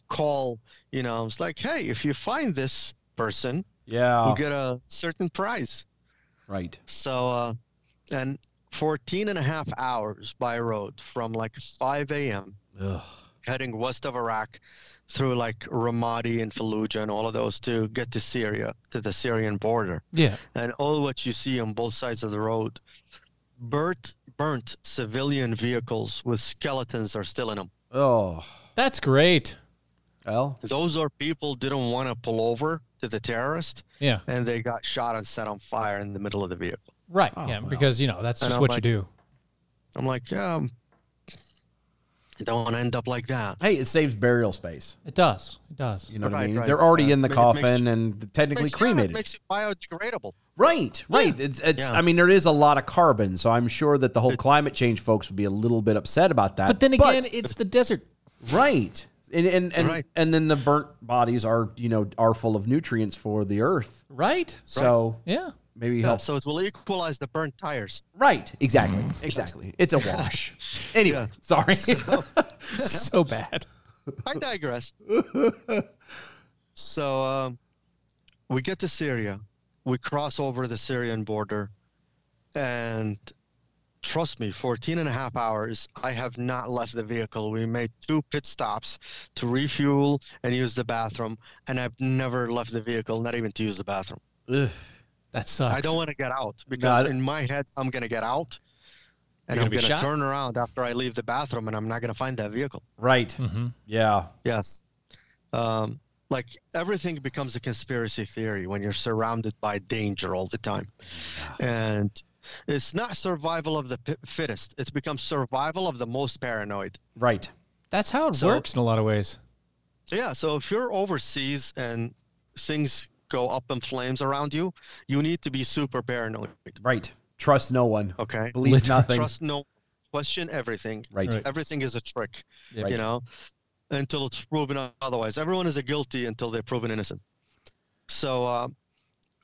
call. It's like, hey, if you find this person, we'll get a certain prize. Right. So, and 14 and a half hours by road from like 5 a.m. heading west of Iraq through like Ramadi and Fallujah and all of those to get to Syria, to the Syrian border. Yeah. And all what you see on both sides of the road, burnt civilian vehicles with skeletons are still in them. Oh, that's great. Well, those are people didn't want to pull over to the terrorist. Yeah. And they got shot and set on fire in the middle of the vehicle. Right. Yeah. Well. Because, that's just what you do. I'm like, I don't want to end up like that. Hey, it saves burial space. It does. It does. You know what I mean? Right. They're already in the coffin and technically cremated. It makes it biodegradable. Right. Right. Yeah. It's. I mean, there is a lot of carbon, so I'm sure that the whole climate change folks would be a little bit upset about that. But then again, it's the desert. Right. And then the burnt bodies are full of nutrients for the earth. Right. So yeah. Maybe help. So it will equalize the burnt tires. Right. Exactly. Exactly. It's a wash. Anyway, sorry. So bad. I digress. So we get to Syria. We cross over the Syrian border. And trust me, 14 and a half hours, I have not left the vehicle. We made 2 pit stops to refuel and use the bathroom. And I've never left the vehicle, not even to use the bathroom. Ugh. That sucks. I don't want to get out because in my head, I'm going to get out and I'm going to turn around after I leave the bathroom and I'm not going to find that vehicle. Right. Mm-hmm. Yeah. Yes. Like everything becomes a conspiracy theory when you're surrounded by danger all the time. And It's not survival of the fittest. It's become survival of the most paranoid. Right. That's how it works in a lot of ways. So yeah, so if you're overseas and things go up in flames around you, you need to be super paranoid. Right. Trust no one. Okay. Believe nothing. Trust no. Question everything. Right. Everything is a trick. Right. You know, until it's proven otherwise. Everyone is a guilty until they're proven innocent. So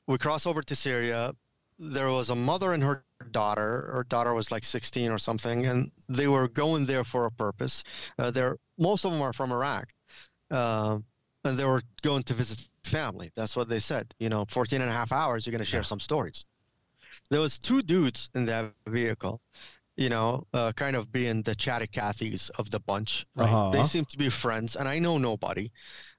we cross over to Syria. There was a mother and her daughter. Her daughter was like 16 or something, and they were going there for a purpose. Most of them are from Iraq, and they were going to visit family. That's what they said. 14 and a half hours, you're going to share some stories. There was 2 dudes in that vehicle, kind of being the chatty Cathys of the bunch. Right? They seem to be friends, and I know nobody.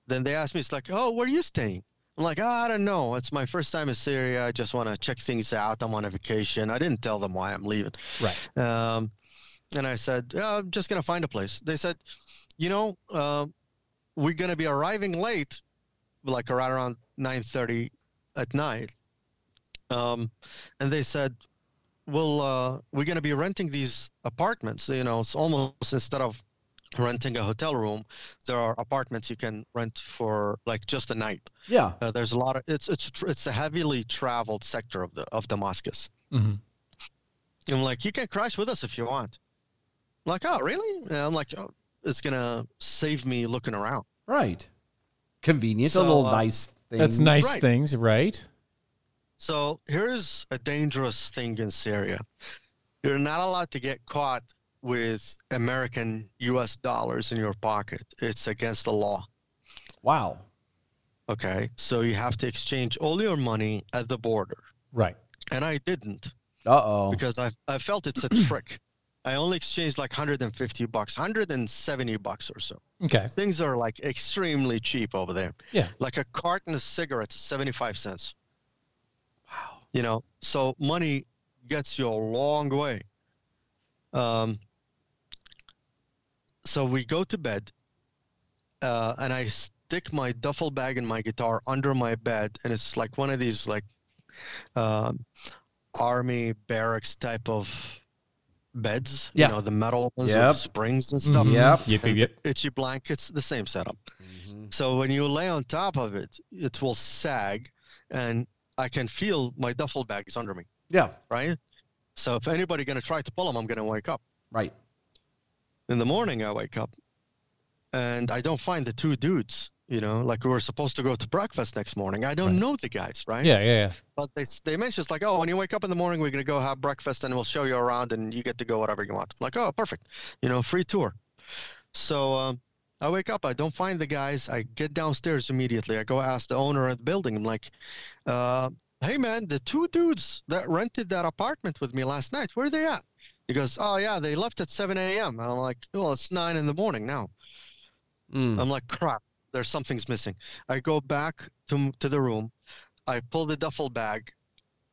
Then they asked me, it's like, oh, where are you staying? I'm like, I don't know. It's my first time in Syria. I just want to check things out. I'm on a vacation. I didn't tell them why I'm leaving. Right. And I said, I'm just going to find a place. They said, we're going to be arriving late, like around 9:30 at night. And they said, well, we're going to be renting these apartments. It's almost, instead of renting a hotel room, there are apartments you can rent for like just a night. Yeah. There's a lot of it's a heavily traveled sector of Damascus. Mm-hmm. I'm like, you can crash with us if you want. I'm like, oh really? And I'm like, oh, it's gonna save me looking around. Right. Convenient. So, a little nice thing. That's nice Right. things, right? So here's a dangerous thing in Syria. You're not allowed to get caught with American US dollars in your pocket. It's against the law. Wow. Okay. So you have to exchange all your money at the border. Right. And I didn't Uh-oh. because I felt it's a trick. I only exchanged like $150, $170 or so. Okay. Things are like extremely cheap over there. Yeah. Like a carton of cigarettes, 75 cents. Wow. So money gets you a long way. So we go to bed, and I stick my duffel bag and my guitar under my bed, and it's like one of these like army barracks type of beds. Yeah. The metal ones Yep. with springs and stuff. Yep. Yep. Itchy blankets, the same setup. Mm-hmm. So when you lay on top of it, it will sag, and I can feel my duffel bag is under me. Yeah. Right. So if anybody going to try to pull them, I'm going to wake up. Right. In the morning, I wake up, and I don't find the 2 dudes. Like we were supposed to go to breakfast next morning. I don't know the guys, right? Yeah. But they mentioned, it's like, oh, when you wake up in the morning, we're going to go have breakfast, and we'll show you around, and you get to go whatever you want. I'm like, oh, perfect. Free tour. So I wake up. I don't find the guys. I get downstairs immediately. I go ask the owner of the building. I'm like, hey, man, the 2 dudes that rented that apartment with me last night, where are they at? He goes, oh, yeah, they left at 7 a.m. And I'm like, well, it's 9 in the morning now. I'm like, crap, something's missing. I go back to the room. I pull the duffel bag.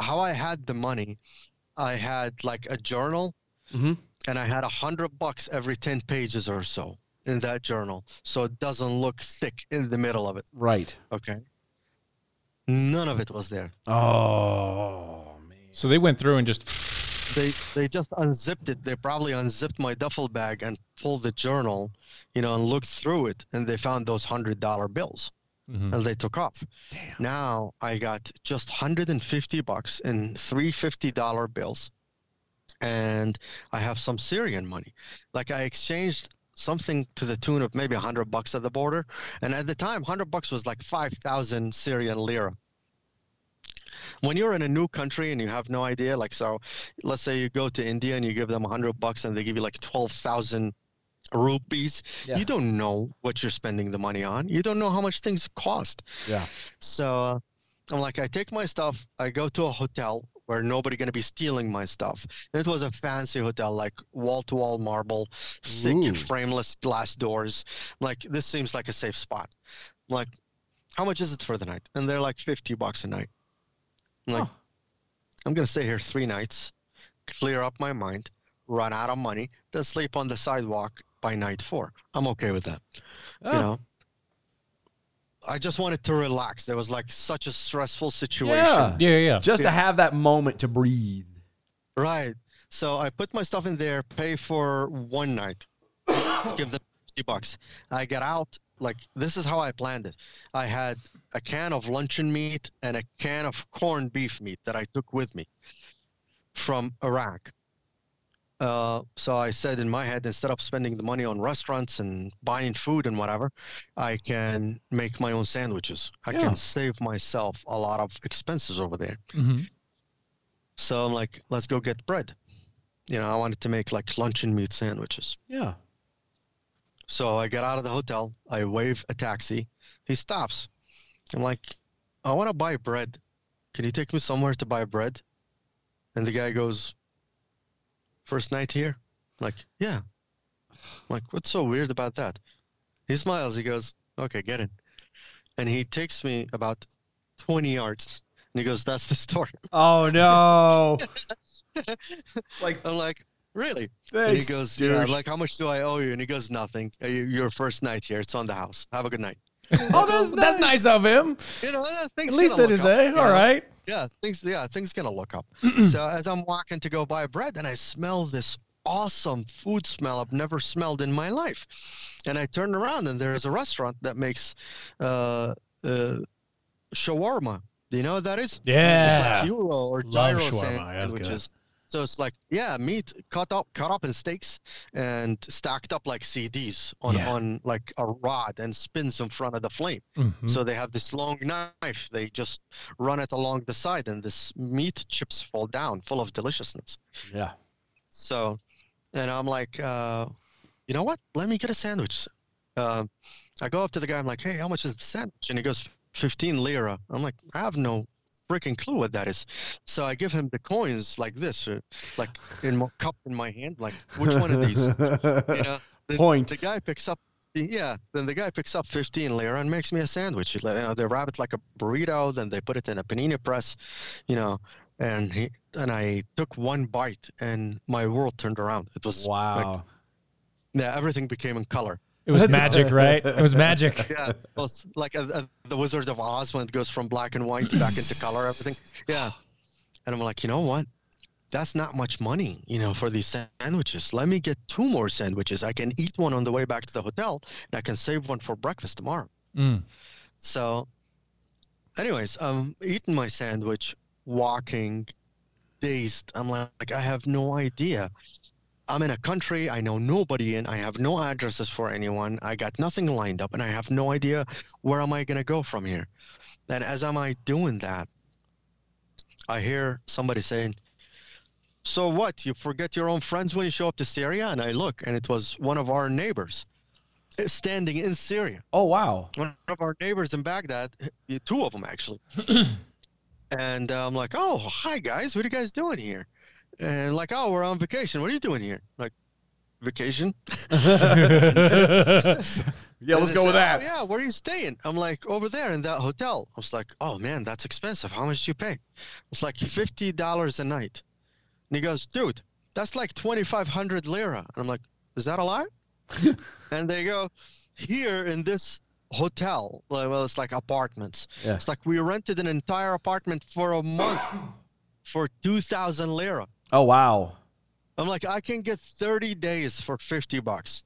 How I had the money, I had like a journal, Mm-hmm. and I had $100 every 10 pages or so in that journal, so it doesn't look thick in the middle of it. Right. Okay. None of it was there. Oh, man. So they went through and just. They just unzipped it. They probably unzipped my duffel bag and pulled the journal, and looked through it, and they found those $100 bills, and they took off. Damn. Now I got just $150 in $3 $50 bills, and I have some Syrian money. Like I exchanged something to the tune of maybe $100 at the border, and at the time, $100 was like 5,000 Syrian lira. When you're in a new country and you have no idea, like, so let's say you go to India and you give them $100 and they give you like 12,000 rupees. Yeah. You don't know what you're spending the money on. You don't know how much things cost. Yeah. So I'm like, I take my stuff, I go to a hotel where nobody going to be stealing my stuff. It was a fancy hotel, like wall-to-wall marble, thick, Ooh. frameless glass doors. Like, this seems like a safe spot. I'm like, how much is it for the night? And they're like $50 a night. I'm like, I'm going to stay here 3 nights, clear up my mind, run out of money, then sleep on the sidewalk by night 4. I'm okay with that. Oh. I just wanted to relax. There was like such a stressful situation. Yeah. Yeah. Just to have that moment to breathe. Right. So I put my stuff in there, pay for one night, give them $50. I get out. Like, this is how I planned it. I had a can of luncheon meat and a can of corned beef meat that I took with me from Iraq. So I said in my head, instead of spending the money on restaurants and buying food and whatever, I can make my own sandwiches. I can save myself a lot of expenses over there. Mm-hmm. So I'm like, let's go get bread. I wanted to make like luncheon meat sandwiches. Yeah. So I get out of the hotel. I wave a taxi. He stops. I'm like, I want to buy bread. Can you take me somewhere to buy bread? And the guy goes, first night here? I'm like, yeah. I'm like, what's so weird about that? He smiles. He goes, okay, get in. And he takes me about 20 yards. And he goes, that's the store. Oh, no. Like, I'm like, really? Thanks, and he goes, douche. yeah. I'm like, how much do I owe you? And he goes, nothing. Your first night here. It's on the house. Have a good night. Oh, that's nice of him. At least it is, eh? All right. Yeah, things gonna look up. So as I'm walking to go buy bread, and I smell this awesome food smell I've never smelled in my life. And I turn around, and there's a restaurant that makes shawarma. Do you know what that is? Yeah. It's like gyro or gyro shawarma. That's sandwiches. So it's like, meat cut up in steaks and stacked up like CDs on like a rod and spins in front of the flame. Mm-hmm. So they have this long knife. They just run it along the side, and this meat chips fall down full of deliciousness. Yeah. So, and I'm like, you know what? Let me get a sandwich. I go up to the guy. I'm like, hey, how much is the sandwich? And he goes, 15 lira. I'm like, I have no freaking clue what that is. So I give him the coins like this, like in my cup in my hand, like, which one of these? Point. The guy picks up, then the guy picks up 15 lira and makes me a sandwich. They wrap it like a burrito, then they put it in a panini press, and I took one bite, and my world turned around. It was wow. Everything became in color. It was magic, right? It was magic. Yeah, it was like the Wizard of Oz when it goes from black and white back into color, everything. Yeah. And I'm like, you know what? That's not much money, for these sandwiches. Let me get 2 more sandwiches. I can eat one on the way back to the hotel, and I can save one for breakfast tomorrow. Mm. So, anyways, I'm eating my sandwich, walking, dazed. I'm like, I have no idea. I'm in a country I know nobody in. I have no addresses for anyone. I got nothing lined up, and I have no idea where am I going to go from here. And as am I doing that, I hear somebody saying, so what, you forget your own friends when you show up to Syria? And I look, and it was one of our neighbors standing in Syria. Oh, wow. One of our neighbors in Baghdad, 2 of them actually. And I'm like, oh, hi guys, what are you guys doing here? And like, oh, we're on vacation. What are you doing here? Like, vacation? Yeah, let's go with that. Oh, yeah, where are you staying? I'm like, over there in that hotel. I was like, oh man, that's expensive. How much did you pay? It's like $50 a night. And he goes, dude, that's like 2,500 lira. And I'm like, is that a lie? And they go, here in this hotel, well, it's like apartments. Yeah. It's like we rented an entire apartment for a month for 2,000 lira. Oh, wow. I'm like, I can get 30 days for $50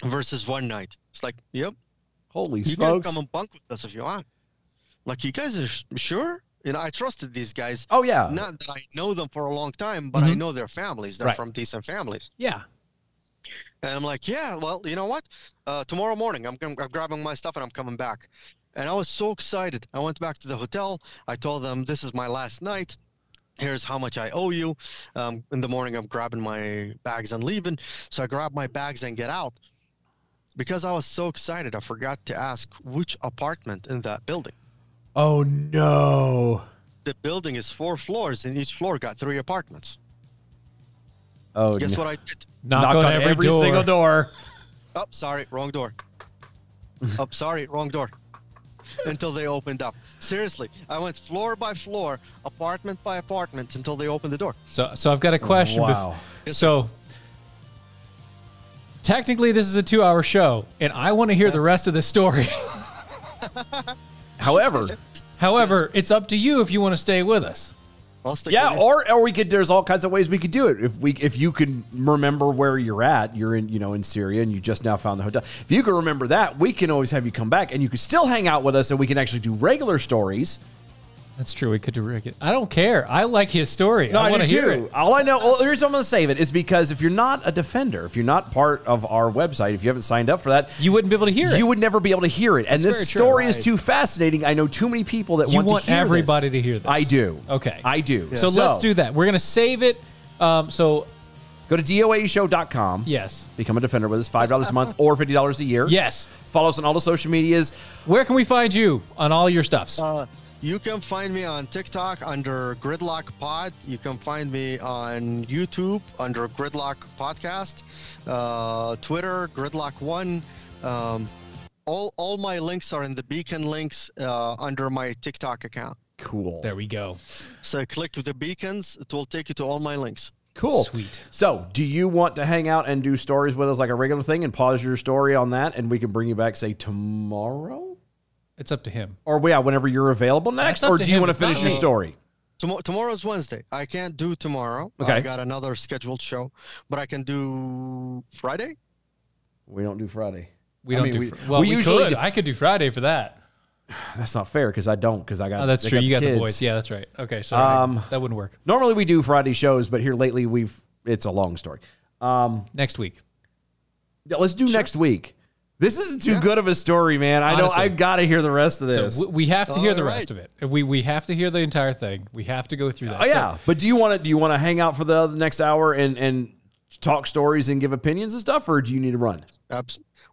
versus one night. It's like, yep. Holy You smokes. can come and bunk with us if you want. Like, you guys are sure? I trusted these guys. Oh, yeah. Not that I know them for a long time, but I know their families. They're Right. from decent families. Yeah. And I'm like, yeah, well, you know what? Tomorrow morning, I'm grabbing my stuff and I'm coming back. And I was so excited. I went back to the hotel. I told them, this is my last night. Here's how much I owe you. In the morning, I'm grabbing my bags and leaving. So I grab my bags and get out. Because I was so excited, I forgot to ask which apartment in that building. Oh, no. The building is 4 floors, and each floor got 3 apartments. Oh, Guess no. what I did? Knock on every door. single door. Oh, sorry, wrong door. Oh, sorry, wrong door. Until they opened up. Seriously, I went floor by floor, apartment by apartment, until they opened the door. So I've got a question. Wow. So technically, this is a 2-hour show, and I want to hear the rest of the story. However, However, it's up to you if you want to stay with us. I'll stick Yeah, with you. or we could. There's all kinds of ways we could do it. If you can remember where you're at, you're in Syria, and you just now found the hotel. If you can remember that, we can always have you come back, and you can still hang out with us, and we can actually do regular stories. That's true. We could do regular. I don't care. I like his story. No, I want to do hear too. it. All I know, well, the reason I'm going to save it is because if you're not a defender, if you're not part of our website, if you haven't signed up for that, You wouldn't be able to hear it. you would never be able to hear it. And very this true. story is Right. too fascinating. I know too many people that You want want to hear everybody this. to hear this. I do. Okay. I do. So let's do that. We're going to save it. So, Go to doaeshow.com. yes. Become a defender with us, $5 a month or $50 a year. Yes. Follow us on all the social medias. Where can we find you on all your stuffs? You can find me on TikTok under Gridlock Pod. You can find me on YouTube under Gridlock Podcast. Twitter, Gridlock1. All my links are in the beacon links under my TikTok account. Cool. There we go. So click the beacons. It will take you to all my links. Cool. Sweet. So, do you want to hang out and do stories with us like a regular thing and pause your story on that and we can bring you back, say, tomorrow? It's up to him. Or, yeah, whenever you're available next? That's up Or to do you him. want to It's not finish your me. story? Tomorrow's Wednesday. I can't do tomorrow. Okay. I got another scheduled show, but I can do Friday. We don't do Friday. We I don't mean, do. we- Well, we we usually could. do- I could do Friday for that. That's not fair because I don't because I got Oh, that's I true. You got the kids. boys. Yeah, that's right. Okay, sorry. That wouldn't work. Normally we do Friday shows, but here lately it's a long story. Next week. Yeah, let's do next week. This isn't too good of a story, man. I know Honestly. I've got to hear the rest of this. So we have to hear the All right. rest of it. We have to hear the entire thing. We have to go through that. Oh yeah, but do you want to hang out for the next hour and talk stories and give opinions and stuff, or do you need to run?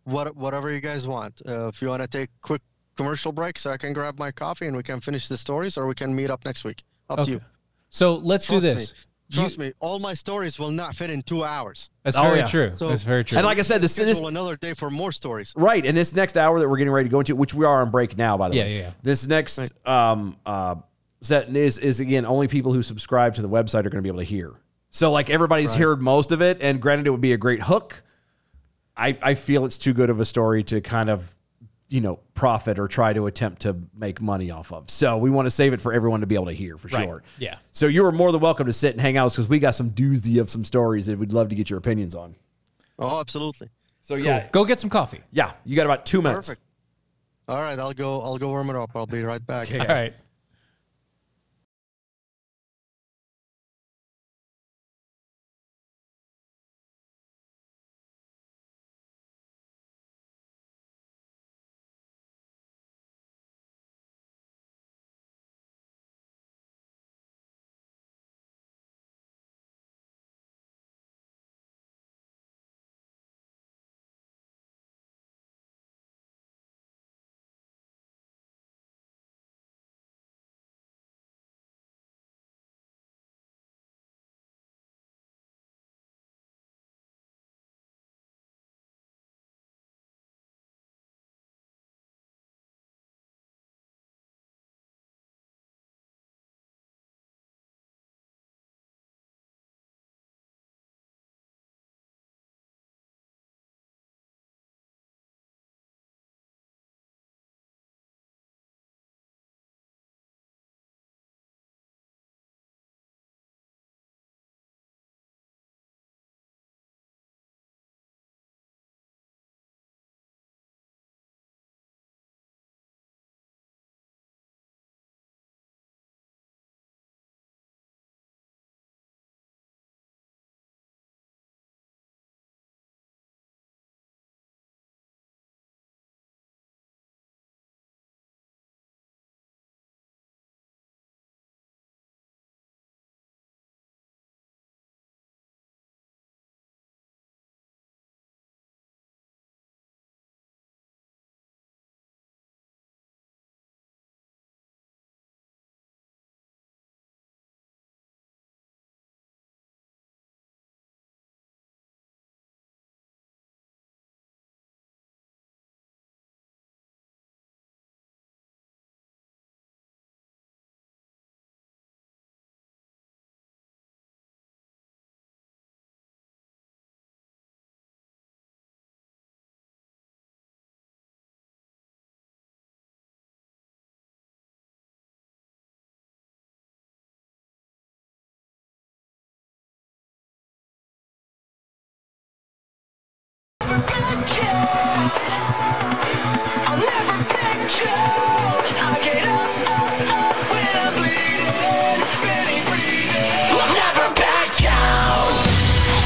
Whatever you guys want. If you want to take quick commercial break so I can grab my coffee and we can finish the stories, or we can meet up next week. Up to Okay. you. So let's Trust do this. Trust me, all my stories will not fit in 2 hours. That's Oh, very yeah. true. So- That's very true. And like I said, this Schedule another day for more stories. right, and this next hour that we're getting ready to go into, which we are on break now, by the way. Yeah. This next set is again only people who subscribe to the website are going to be able to hear. So like everybody's heard most of it, and granted, it would be a great hook. I feel it's too good of a story to kind of profit or try to attempt to make money off of. So we want to save it for everyone to be able to hear for Right. sure. Yeah. So you are more than welcome to sit and hang out because we got some doozy of some stories that we'd love to get your opinions on. Oh, absolutely. So yeah, Go get some coffee. yeah, you got about 2 minutes. Perfect. All right, I'll go warm it up. I'll be right back. All right.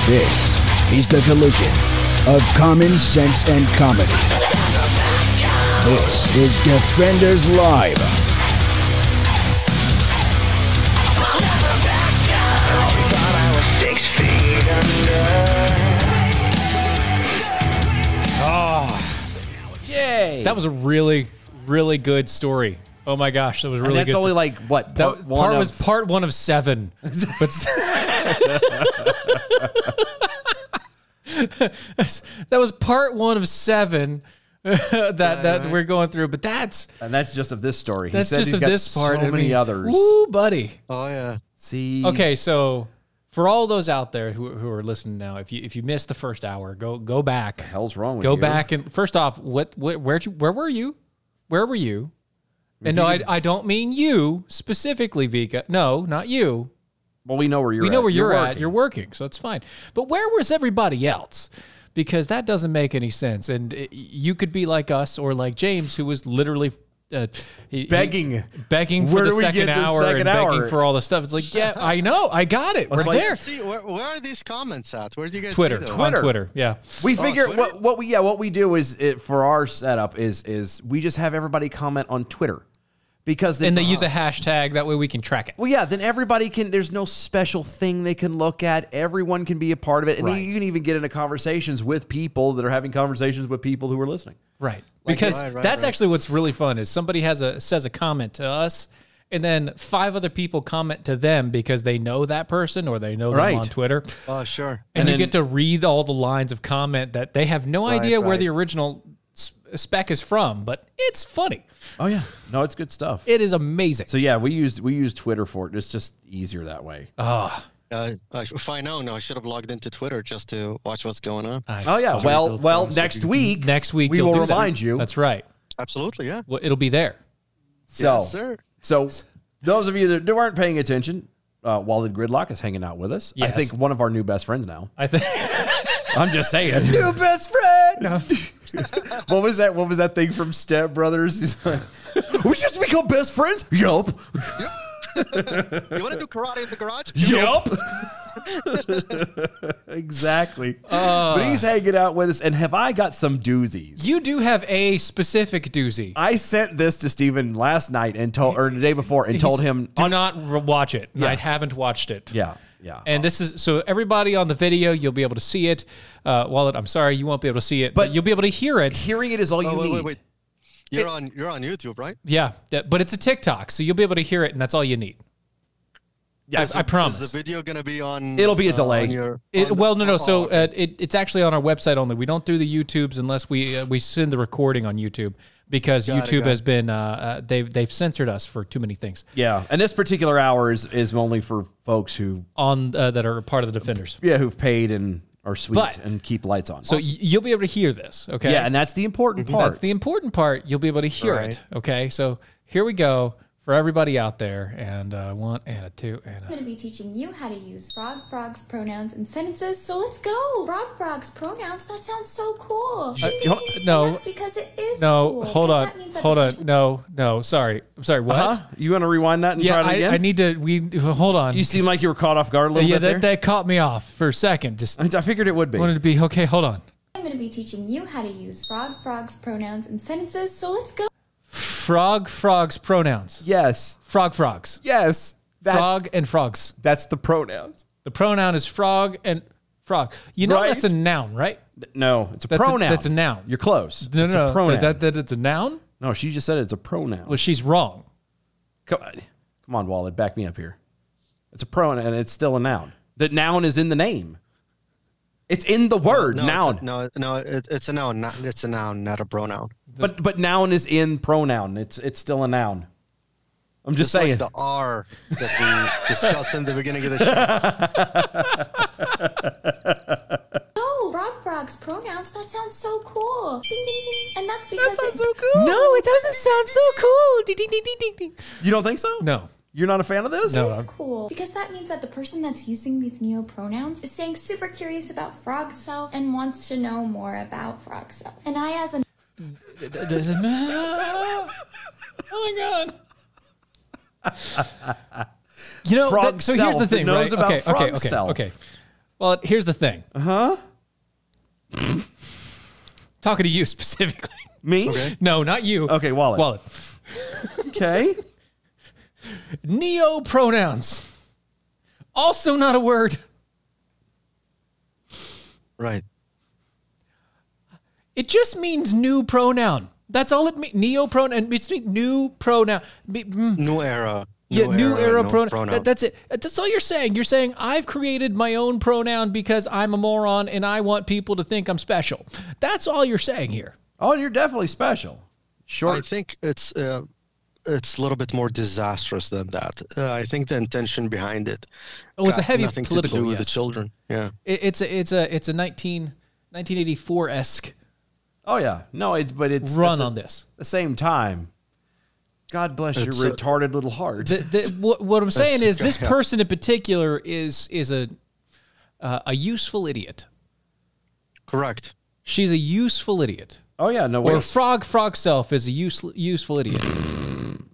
This is the collision of common sense and comedy. This is Defenders Live. Yay! That was a really, really good story. Oh my gosh, that was really and good. That's only like what part one was part 1 of 7. But that was part 1 of 7 that we're going through. But that's just of this story. That's he said just he's of got this part. so many others. Woo, buddy. Oh yeah. See. Okay, so for all those out there who are listening now, if you missed the first hour, go back. What the hell's wrong with you? you? Go back and first off, where were you? Where were you? And no, I don't mean you specifically, Vika. No, not you. Well, we know where you're at. We know where you're working. at. You're working, so it's fine. But where was everybody else? Because that doesn't make any sense. And you could be like us or like James, who was literally begging for the second hour and begging for all the stuff. It's like, yeah, I know, I got it. We're there. See, where are these comments at? Where do you guys Twitter, see on Twitter, yeah. We figure Twitter? what we do is for our setup is we just have everybody comment on Twitter. Because they use a hashtag, that way we can track it. Well, yeah, then everybody can, there's no special thing they can look at. Everyone can be a part of it. And you can even get into conversations with people that are having conversations with people who are listening. Right. Because that's actually what's really fun is somebody says a comment to us, and then 5 other people comment to them because they know that person or they know them on Twitter. Oh, sure. And you get to read all the lines of comment that they have no idea where the original spec is from, but it's funny. Oh yeah, no, it's good stuff. It is amazing. So yeah, we use Twitter for it. It's just easier that way. If I know, I should have logged into Twitter just to watch what's going on. Oh yeah, well, next week we will remind you. That's right. Absolutely, yeah. Well, it'll be there. So, yes, sir. So those of you that weren't paying attention, Walid Gridlock is hanging out with us. Yes. I think one of our new best friends now. I think. I'm just saying. New best friend. No. What was that thing from Step Brothers? He's like, we just become best friends? Yup. Yep. You want to do karate in the garage? Yup. Exactly. But he's hanging out with us, and have I got some doozies? You do have a specific doozy. I sent this to Steven last night or the day before and told him, do not watch it. Yeah. I haven't watched it. Yeah. Yeah. And this is, so everybody on the video, you'll be able to see it. Walid, I'm sorry, you won't be able to see it, but you'll be able to hear it. Hearing it is all you need. Wait. You're on YouTube, right? Yeah, but it's a TikTok, so you'll be able to hear it, and that's all you need. Yeah, I promise. Is the video going to be on? It'll be a delay. No. So it's actually on our website only. We don't do the YouTubes unless we send the recording on YouTube. Because YouTube has been, they've censored us for too many things. Yeah, and this particular hour is only for folks who that are part of the Defenders. Yeah, who've paid and are sweet and keep lights on. So you'll be able to hear this, okay? Yeah, and that's the important part. That's the important part. You'll be able to hear it, okay? So here we go for everybody out there, and 1 and a 2 and a... I'm going to be teaching you how to use frogs, pronouns, and sentences, so let's go! Frogs, pronouns, that sounds so cool! No. That's because it is cool. Hold on. No, sorry, what? You want to rewind that and try it again? I need to, hold on. You seem like you were caught off guard a little bit there. That caught me off for a second. I figured it would be. Wanted to be, okay, hold on. I'm going to be teaching you how to use frogs, pronouns, and sentences, so let's go! Frogs, pronouns. Yes. Frogs. Yes. Frog and frogs. That's the pronouns. The pronoun is frog and frog. You know that's a noun, right? No, it's a pronoun. That's a noun. You're close. No, it's a pronoun. That it's a noun? No, she just said it's a pronoun. Well, she's wrong. Come on, Walid, back me up here. It's a pronoun, and it's still a noun. The noun is in the name. It's in the word, noun. It's a noun. It's a noun, not a pronoun. But noun is in pronoun. It's still a noun. I'm just saying. Like the R that we discussed in the beginning of the show. Oh, frogs, pronouns, that sounds so cool. Ding, ding, ding. And that's because that sounds so cool. No, it doesn't sound so cool. Ding, ding, ding, ding, ding. You don't think so? No. You're not a fan of this? No. It's cool because that means that the person that's using these neo-pronouns is staying super curious about frog self and wants to know more about frog self. And I, as a oh my god! You know, so here's the thing, knows right? about frog self. Okay. Well, here's the thing. Huh? Talking to you specifically. Me? Okay. No, not you. Okay, Walid. Walid. Okay. Neo-pronouns. Also not a word. Right. It just means new pronoun. That's all it means. Neo-pronoun. It means new pronoun. New era. New era no pronoun. That's it. That's all you're saying. You're saying, I've created my own pronoun because I'm a moron and I want people to think I'm special. That's all you're saying here. Oh, you're definitely special. I think it's a little bit more disastrous than that. I think the intention behind it. Oh, it's a heavy nothing political. to do with the yes. children. Yeah. It's a 1984-esque Oh yeah. No, it's run on this. the same time. God bless your retarded little heart. What I'm saying is this yeah. person in particular is a useful idiot. Correct. She's a useful idiot. Oh yeah, no Or way. frog self is a useful idiot.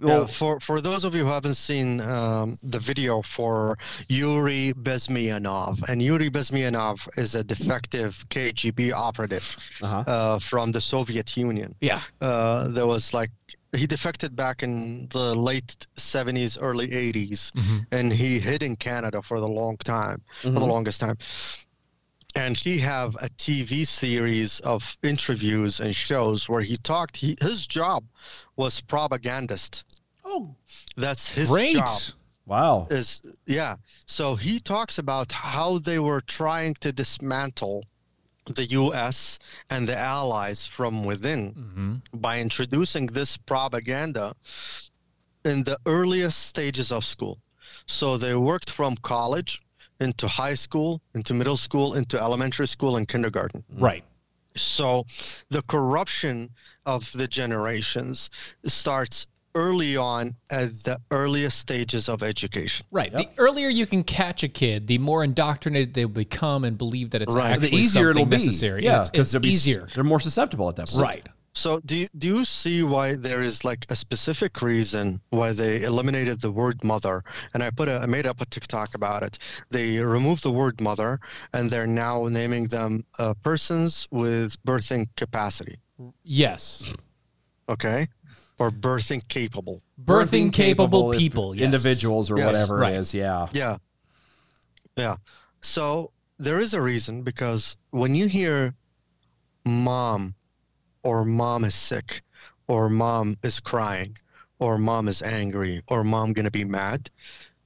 Yeah, for those of you who haven't seen the video for Yuri Bezmianov, and Yuri Bezmianov is a defective KGB operative from the Soviet Union. Yeah. There was he defected back in the late 70s, early 80s, and he hid in Canada for the longest time. And he have a TV series of interviews and shows where he talked. His job was propagandist. Oh, That's his Great. job. wow. So he talks about how they were trying to dismantle the U.S. and the allies from within by introducing this propaganda in the earliest stages of school. So they worked from college into high school, into middle school, into elementary school and kindergarten. Right. So the corruption of the generations starts early on at the earliest stages of education. Right. The earlier you can catch a kid, the more indoctrinated they become and believe that it's Right. actually The easier it'll something be. necessary. Yeah, It's easier. They're more susceptible at that point. Right. So do you see why there is a specific reason why they eliminated the word mother? And I made up a TikTok about it. They removed the word mother and they're now naming them persons with birthing capacity. Yes. Okay? Or birthing capable. Birthing capable people. Yes. Individuals or Yes. whatever Right. it is. Yeah. Yeah. Yeah. So there is a reason, because when you hear mom, or mom is sick, or mom is crying, or mom is angry, or mom going to be mad,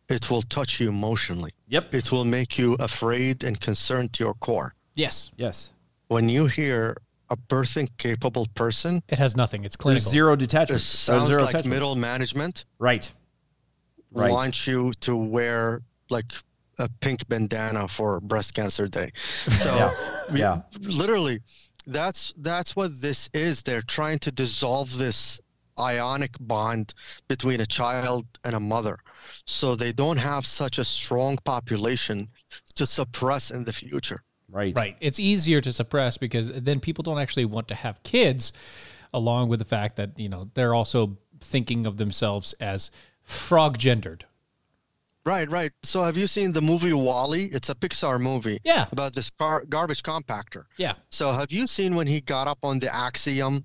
it will touch you emotionally. Yep. It will make you afraid and concerned to your core. Yes. Yes. When you hear a birthing capable person, It has nothing. It's There's clinical. zero it detachment. sounds Zero like attachments. middle management Right. Right. wants you to wear a pink bandana for breast cancer day. So Yeah. literally, that's what this is. They're trying to dissolve this ionic bond between a child and a mother, so they don't have such a strong population to suppress in the future. Right. Right. It's easier to suppress because then people don't actually want to have kids, along with the fact that, they're also thinking of themselves as frog gendered. Right. So have you seen the movie WALL-E? It's a Pixar movie. Yeah. About this garbage compactor. Yeah. So have you seen when he got up on the axiom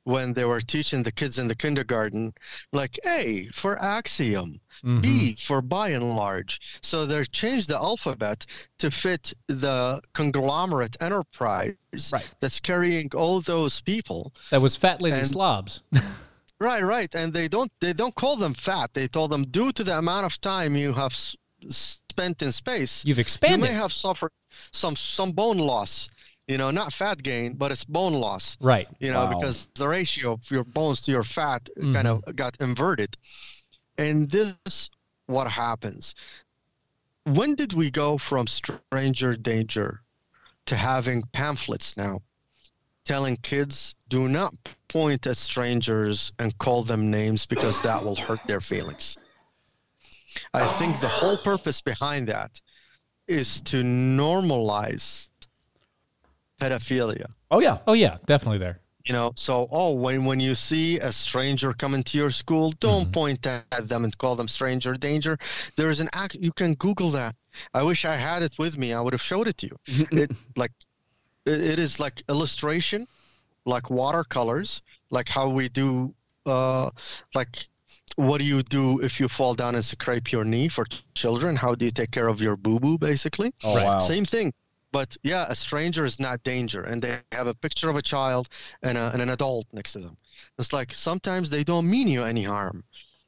when they were teaching the kids in the kindergarten, A for axiom, B for by and large. So they changed the alphabet to fit the conglomerate enterprise that's carrying all those people. That was fat, lazy slobs. Right. And they don't call them fat. They told them, due to the amount of time you have spent in space, You've expanded. you may have suffered some bone loss. Not fat gain, but it's bone loss. Right. Wow. Because the ratio of your bones to your fat kind of got inverted. And this what happens. When did we go from stranger danger to having pamphlets now telling kids, do not point at strangers and call them names because that will hurt their feelings? I think the whole purpose behind that is to normalize pedophilia. Oh yeah. Oh, yeah. Definitely there. So when you see a stranger coming to your school, don't point at them and call them stranger danger. There is an act, you can Google that. I wish I had it with me. I would have showed it to you. It is like illustration, like watercolors, like how we do, like what do you do if you fall down and scrape your knee for children? How do you take care of your boo-boo, basically? Oh, wow. Same thing. But yeah, a stranger is not danger. And they have a picture of a child and an adult next to them. It's like sometimes they don't mean you any harm.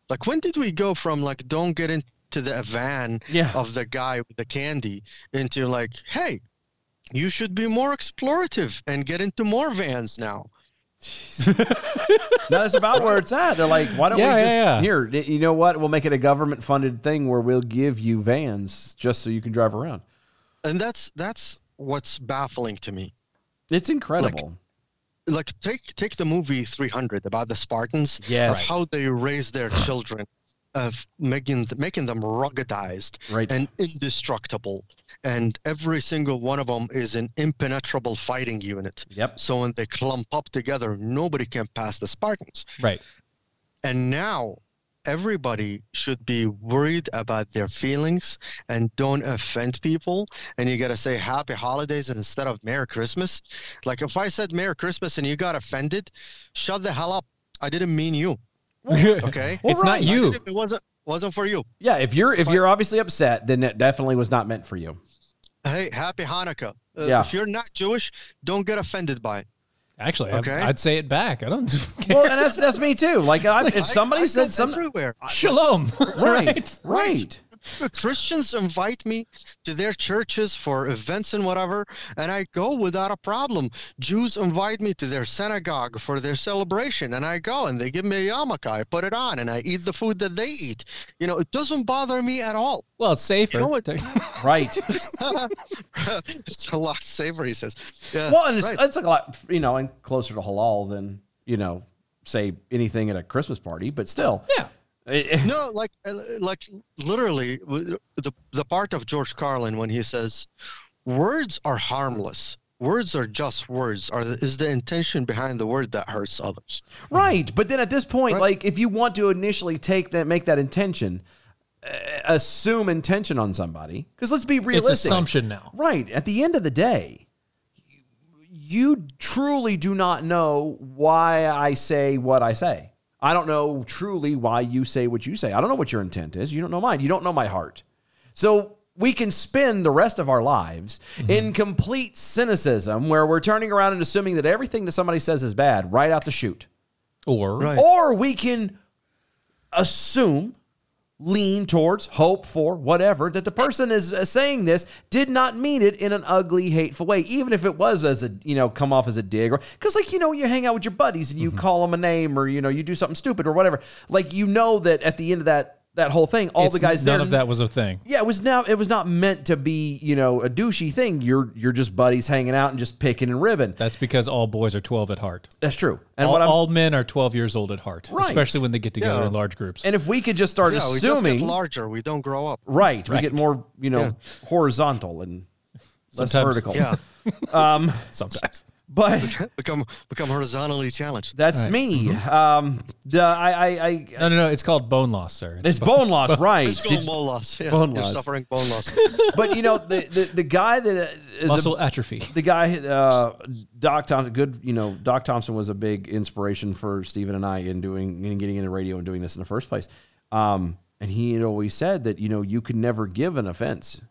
Like when did we go from like don't get into the van of the guy with the candy into like, hey, you should be more explorative and get into more vans now. That's about where it's at. They're like, why don't we just here? You know what? We'll make it a government-funded thing where we'll give you vans just so you can drive around. And that's what's baffling to me. It's incredible. Like take the movie 300 about the Spartans. Yes. How they raise their children, of making them ruggedized and indestructible. And every single one of them is an impenetrable fighting unit. Yep. So when they clump up together, nobody can pass the Spartans. Right. And now everybody should be worried about their feelings and don't offend people. And you got to say happy holidays instead of Merry Christmas. Like if I said Merry Christmas and you got offended, shut the hell up. I didn't mean you. Okay. It's not you. It wasn't for you. Yeah. If you're obviously upset, then it definitely was not meant for you. Hey, happy Hanukkah. If you're not Jewish, don't get offended by it. Actually, I'd say it back. I don't care. Well, and that's me too. Like if somebody said something, everywhere. Shalom. Right. Christians invite me to their churches for events and whatever, and I go without a problem. Jews invite me to their synagogue for their celebration, and I go, and they give me a yarmulke. I put it on, and I eat the food that they eat. It doesn't bother me at all. Well, it's safer. Right. It's a lot safer, he says. Yeah, well, and it's a lot, and closer to halal than, say anything at a Christmas party, but still. Yeah. No, like literally the part of George Carlin when he says, words are harmless. Words are just words. Is the intention behind the word that hurts others. Right. But then at this point, like if you want to initially make that intention, assume intention on somebody, because let's be realistic. It's assumption now. Right. At the end of the day, you truly do not know why I say what I say. I don't know truly why you say what you say. I don't know what your intent is. You don't know mine. You don't know my heart. So we can spend the rest of our lives in complete cynicism where we're turning around and assuming that everything that somebody says is bad right out the chute. Or we can assume, lean towards, hope for, whatever, that the person is saying this did not mean it in an ugly, hateful way, even if it was as a, come off as a dig, or because you hang out with your buddies and you call them a name, or, you do something stupid or whatever. Like, that at the end of that whole thing, the guys there. None of that was a thing. Yeah, it was not meant to be, a douchey thing. You're just buddies hanging out and just picking and ribbing. That's because all boys are 12 at heart. That's true. And all men are 12 years old at heart, especially when they get together in large groups. And if we could just start assuming, we just get larger, we don't grow up. Right. We get more, horizontal and less vertical. Yeah. Sometimes. But become horizontally challenged. That's me. No. It's called bone loss, sir. It's bone loss, right? It's called bone loss. Yes, bone you're loss. suffering bone loss. But the guy that is muscle atrophy. The guy, Doc Thompson. Doc Thompson was a big inspiration for Stephen and I in getting into radio and doing this in the first place. And he had always said that you could never give an offense.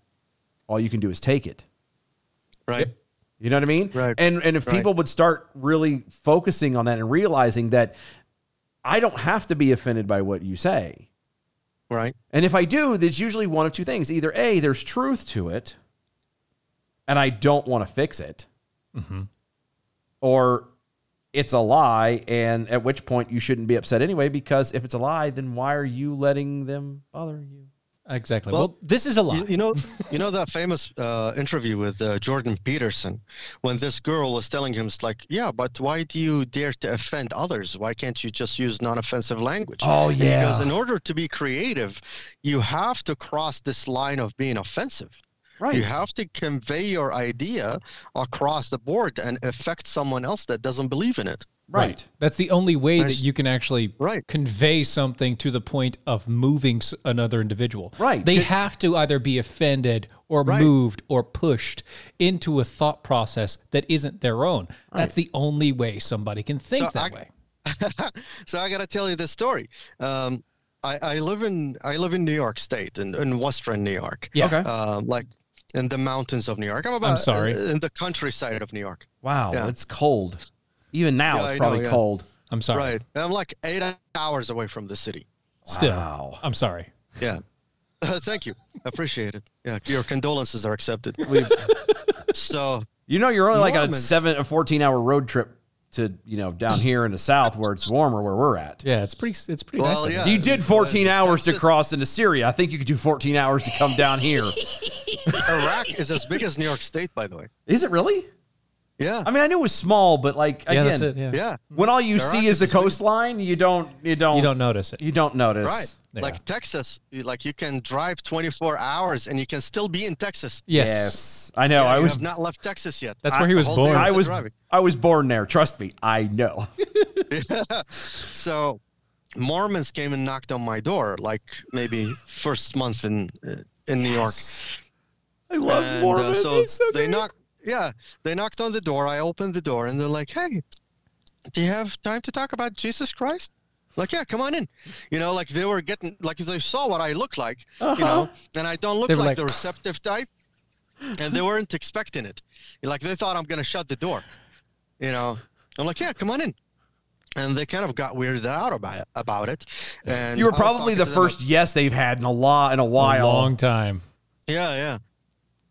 All you can do is take it. Right. Yep. You know what I mean? Right. And if people would start really focusing on that and realizing that I don't have to be offended by what you say. Right. And if I do, there's usually one of two things. Either A, there's truth to it, and I don't want to fix it. Or it's a lie, and at which point you shouldn't be upset anyway, because if it's a lie, then why are you letting them bother you? Exactly. Well, this is a lie. You know that famous interview with Jordan Peterson, when this girl was telling him, it's like, yeah, but why do you dare to offend others? Why can't you just use non-offensive language? Oh, yeah. Because in order to be creative, you have to cross this line of being offensive. Right. You have to convey your idea across the board and affect someone else that doesn't believe in it. Right. That's the only way that you can actually Right. convey something to the point of moving another individual. Right. They have to either be offended or moved or pushed into a thought process that isn't their own. That's the only way somebody can think that way. So I got to tell you this story. I live in New York State, in Western New York. Yeah. Okay. Like in the mountains of New York. I'm sorry. In the countryside of New York. Wow, Yeah. it's cold. Even now, Yeah, it's I probably know, yeah. cold. I'm sorry. Right. I'm like 8 hours away from the city. Still, Wow. I'm sorry. Yeah. Thank you. Appreciate it. Yeah. Your condolences are accepted. So You're only like a Mormons. 14-hour road trip to, down here in the south where it's warmer where we're at. Yeah, it's pretty nice. Well, up yeah. there. You did 14 hours to Texas- cross into Syria. I think you could do 14 hours to come down here. Iraq is as big as New York State, by the way. Is it really? Yeah. I mean, I knew it was small, but Yeah, again, that's it. Yeah. Yeah. when all you Iraq see is the is big. coastline, you don't You don't notice it. You don't notice. Right. Yeah. Like Texas, you can drive 24 hours and you can still be in Texas. Yes. I know. Yeah, I you was have not left Texas yet. That's where he was The whole day born. I of was driving. I was born there. Trust me. I know. So Mormons came and knocked on my door, like maybe first month in New York. I love And, Mormons. so He's so they great. they knocked on the door. I opened the door and they're like, "Hey, do you have time to talk about Jesus Christ?" Like, yeah, come on in. Like they were getting, like they saw what I look like, and I don't look They were like like- the receptive type, and they weren't expecting it. Like they thought I'm going to shut the door. I'm like, yeah, come on in. And they kind of got weirded out about it. And You were I was probably talking the to them first yes they've had in a while. A long time. yeah.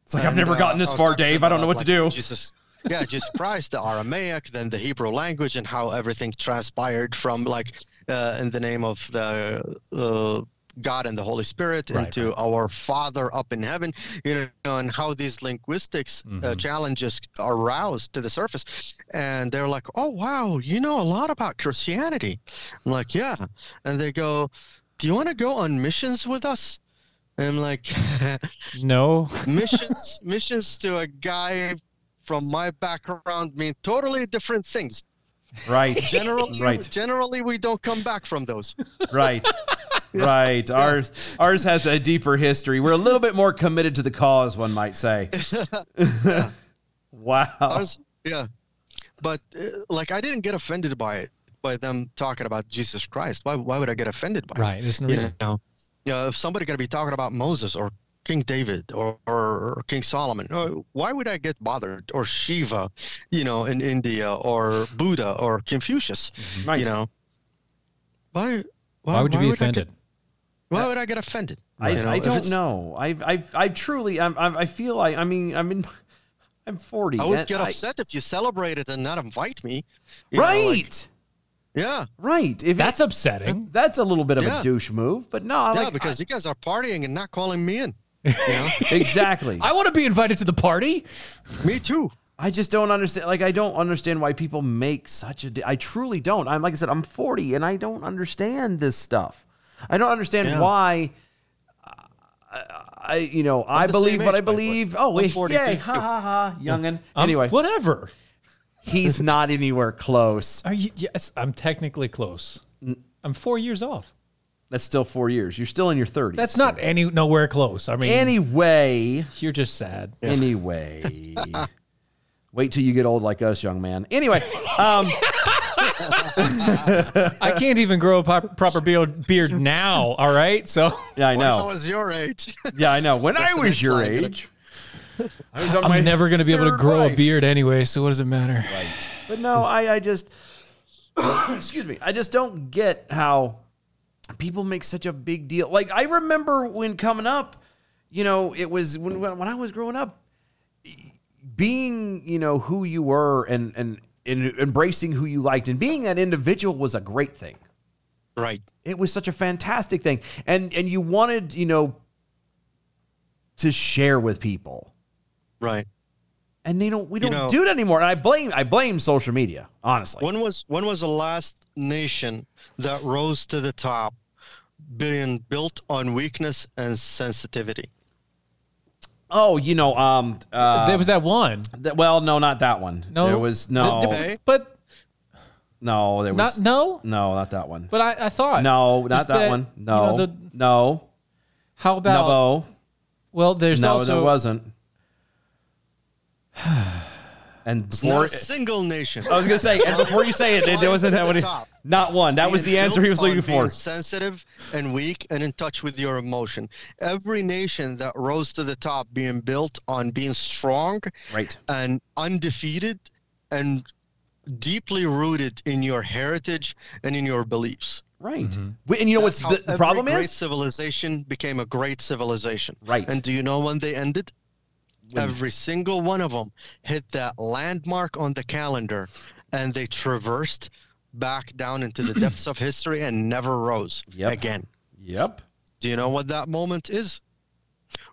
It's like I've never gotten this far, Dave. I don't know what to do. Jesus Christ, the Aramaic, then the Hebrew language, and how everything transpired from in the name of the God and the Holy Spirit into our Father up in heaven, and how these linguistics challenges are roused to the surface. And they're like, "Oh, wow, you know a lot about Christianity." I'm like, "Yeah." And they go, "Do you want to go on missions with us?" And I'm like, No. missions to a guy from my background mean totally different things. Right. Generally, we don't come back from those. Right. Right. Ours has a deeper history. We're a little bit more committed to the cause, one might say. Wow. Yeah. But I didn't get offended by them talking about Jesus Christ. Why would I get offended by it? Right. There's no reason. If somebody going to be talking about Moses or King David or King Solomon, why would I get bothered? Or Shiva, in India, or Buddha or Confucius, Right. Why Why would you be offended? Why would I get offended? I don't know. I truly, I feel like, I'm 40. I would and get upset if you celebrate it and not invite me. Right. Yeah. Right. That's upsetting. That's a little bit of Yeah. a douche move, but no, Because you guys are partying and not calling me in. exactly. I want to be invited to the party. Me too. I just don't understand. I don't understand why people make such I truly don't. Like I said, I'm 40 and I don't understand this stuff. I don't understand why. I the believe same what age, I believe. by the way. Oh, I'm 42. yay, ha ha ha, youngin. Anyway, Whatever. he's not anywhere close. Are you? Yes, I'm technically close. I'm 4 years off. That's still 4 years. You're still in your 30s. That's not nowhere close. I mean, Anyway. you're just sad. Anyway. Wait till you get old like us, young man. Anyway. I can't even grow a proper beard now. All right, so Yeah, I When I know. was your age. Yeah, I know. When I the was next your line. age, I was on my I'm never going to be able to third grow a wife. beard anyway. So what does it matter? Right. But no, I just, excuse me, I just don't get how people make such a big deal. Like, I remember when coming up, it was when I was growing up, being, who you were and embracing who you liked and being that individual was a great thing. Right. It was such a fantastic thing. And you wanted, to share with people. Right. And we don't do it anymore. And I blame social media, honestly. When was the last nation that rose to the top being built on weakness and sensitivity? Oh, There was that one. well, no, not that one. No, There was no. Okay. But No, there was No. not that one. But I thought No, not just that one. No, no. How about? No, Well, there's no, also there wasn't. And It's before not a single nation. I was gonna say, and before you say it, there wasn't that one. Top. Not one. That was the answer he was looking Being for. sensitive and weak and in touch with your emotion. Every nation that rose to the top being built on being strong, Right. and undefeated and deeply rooted in your heritage and in your beliefs. Right. And you know what's That's how the problem every great is? civilization became a great civilization. Right. And do you know when they ended? Every single one of them hit that landmark on the calendar, and they traversed back down into the depths of history and never rose again. Yep. Do you know what that moment is?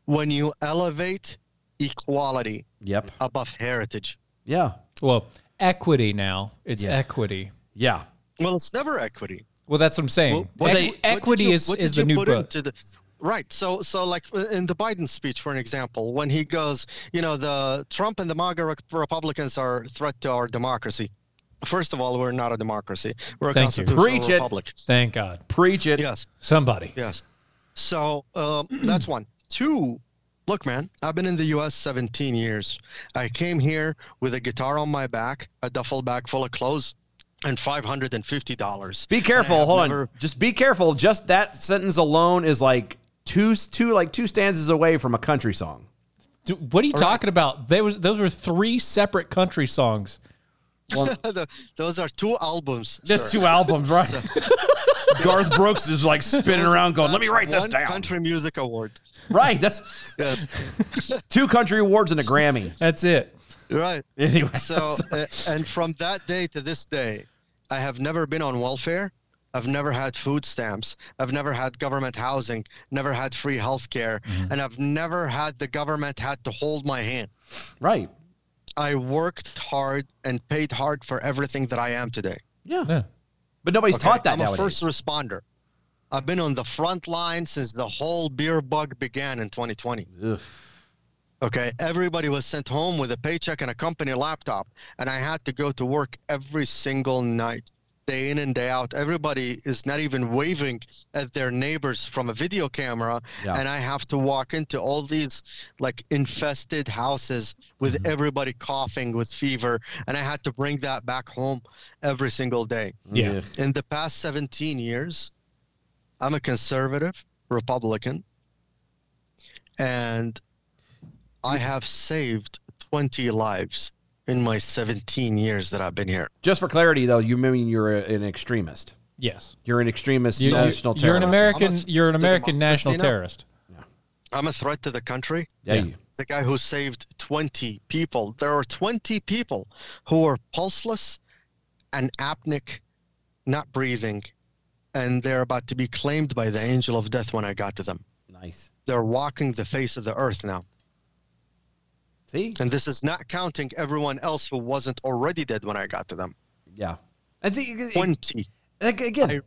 When you elevate equality Yep. above heritage. Yeah. well equity now. It's equity. Yeah. Well, it's never equity. Well, that's what I'm saying. What Equity did is you the new put book. into right. So like in the Biden speech, for an example, when he goes, the Trump and the MAGA Republicans are a threat to our democracy. First of all, we're not a democracy. We're a Thank you. constitutional Preach it. republic. Thank God. Preach it. Yes. Somebody. Yes. So that's one. Two, look, man, I've been in the U.S. 17 years. I came here with a guitar on my back, a duffel bag full of clothes, and $550. Be careful. And I have Hold on. Just be careful. Just that sentence alone is like two stanzas away from a country song. Dude, what are you talking about? Those were 3 separate country songs. Those are 2 albums. Just sir. 2 albums, right? Garth Brooks is like spinning around going, let me write this One down. Country Music Award. Right. That's Yes. 2 country awards and a Grammy. That's it. Right. Anyway. So, and from that day to this day, I have never been on welfare. I've never had food stamps. I've never had government housing, never had free health care, and I've never had the government had to hold my hand. Right. I worked hard and paid hard for everything that I am today. Yeah. But nobody's taught that I'm nowadays. a first responder. I've been on the front line since the whole beer bug began in 2020. Ugh. Okay, everybody was sent home with a paycheck and a company laptop, and I had to go to work every single night, day in and day out. Everybody is not even waving at their neighbors from a video camera, and I have to walk into all these like infested houses with everybody coughing with fever, and I had to bring that back home every single day. Yeah. In the past 17 years, I'm a conservative Republican, and I have saved 20 lives in my 17 years that I've been here. Just for clarity, though, you mean you're an extremist. Yes. You're an extremist You- national You're an terrorist. American. You're an to American democracy national now. terrorist. I'm a threat to the country. Yeah. Yeah. You, The guy who saved 20 people. There are 20 people who were pulseless and apneic, not breathing, and they're about to be claimed by the angel of death when I got to them. nice. They're walking the face of the earth now. See? And this is not counting everyone else who wasn't already dead when I got to them. Yeah. And see, 20. again,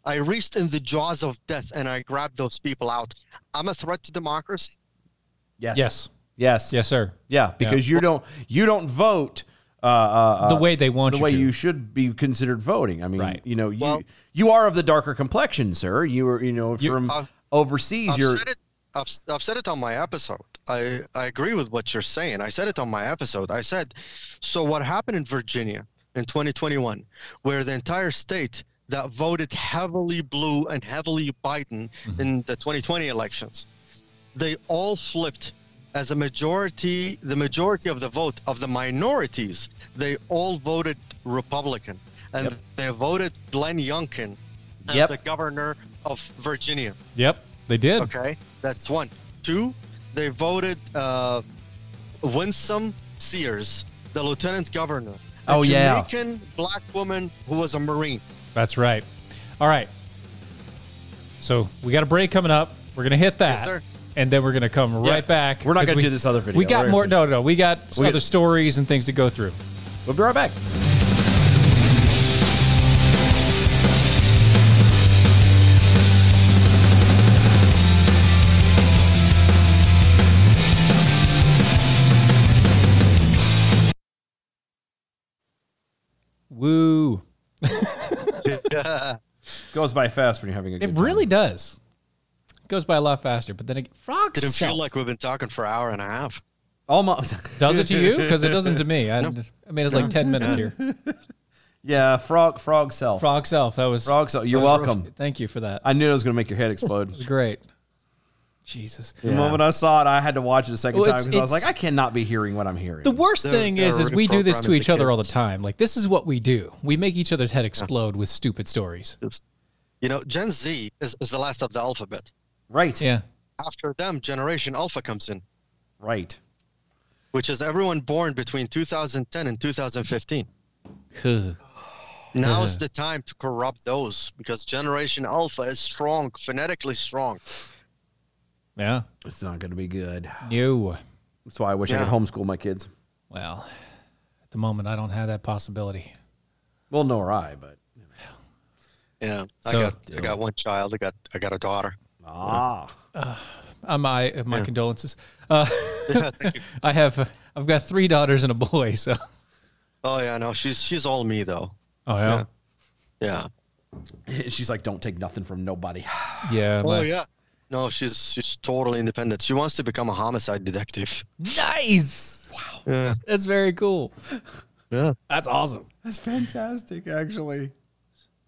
I reached in the jaws of death and I grabbed those people out. I'm a threat to democracy. yes. Yes. Yes. Yes, sir. Yeah, because you don't vote The way they want the you way to. you should be considered voting. I mean, Right. you are of the darker complexion, sir. You are from overseas. I've said it on my episode. I agree with what you're saying. I said it on my episode. I said, so what happened in Virginia in 2021, where the entire state that voted heavily blue and heavily Biden in the 2020 elections, they all flipped as the majority of the vote of the minorities, they all voted Republican. And they voted Glenn Youngkin as the governor of Virginia. Yep, they did. Okay, that's one. Two, they voted Winsome Sears, the lieutenant governor. A Jamaican black woman who was a Marine. That's right. All right. So we got a break coming up. We're gonna hit that, Yes, sir. and then we're gonna come right back. We're not 'cause gonna we- do this other video. We got We're more. gonna No. We got other stories and things to go through. We'll be right back. Woo. Yeah. Goes by fast when you're having a good It time. really does. It goes by a lot faster. But then frog Didn't self. feel like we've been talking for an hour and a half. Almost. Does it to you? Because it doesn't to me. I mean, it's like 10 minutes here. Yeah, frog self. Frog self. That was Frog self. You're that was welcome. Thank you for that. I knew it was going to make your head explode. It was great. Jesus. The moment I saw it, I had to watch it a second Well, time because I was like, I cannot be hearing what I'm hearing. The worst thing they're is we do this to reprogramming each the other all the kids. time. Like, this is what we do. We make each other's head explode with stupid stories. You know, Gen Z is the last of the alphabet. Right. Yeah. After them, Generation Alpha comes in, Right. which is everyone born between 2010 and 2015. Huh. Now's the time to corrupt those because Generation Alpha is strong, phonetically strong. Yeah. It's not going to be good. No. That's why I wish I could homeschool my kids. Well, at the moment, I don't have that possibility. Well, nor I, but. Yeah, So- I got one child. I got a daughter. Ah. My condolences. Yeah, thank you. I've got 3 daughters and a boy. So. Oh yeah, no, she's all me though. Oh yeah. Yeah. She's like, don't take nothing from nobody. Yeah. Oh like- yeah. No, she's totally independent. She wants to become a homicide detective. Nice. Wow. Yeah. That's very cool. Yeah. That's awesome. That's fantastic, actually.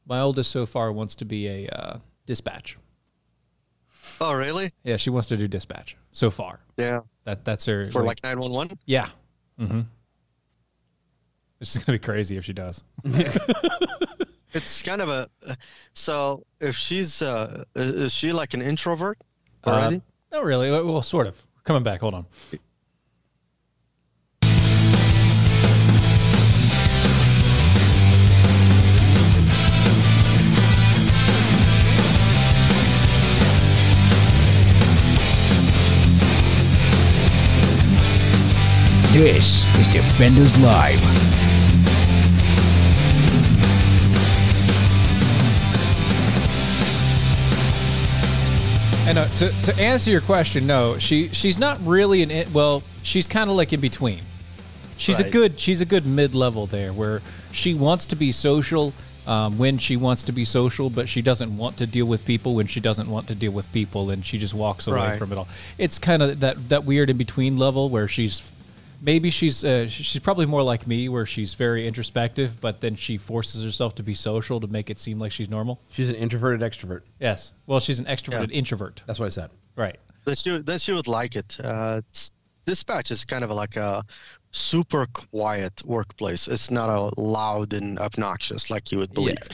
My oldest so far wants to be a dispatch. Oh really? Yeah, she wants to do dispatch so far. Yeah. That's her. For like 911. Yeah. Mm-hmm. It's gonna be crazy if she does. It's kind of a. So if she's is she like an introvert already? Not really. Well, sort of. Coming back. Hold on. This is Defenders Live. And to answer your question, no, she's not really well, she's kind of like in between. She's Right. a good mid-level there where she wants to be social when she wants to be social, but she doesn't want to deal with people when she doesn't want to deal with people, and she just walks away Right. from it all. It's kind of that weird in between level where she's probably more like me where she's very introspective, but then she forces herself to be social to make it seem like she's normal. She's an introverted extrovert. Yes. Well, she's an extroverted introvert. That's what I said. Right. Then she would like it. Dispatch is kind of like a super quiet workplace. It's not a loud and obnoxious like you would believe. Yeah,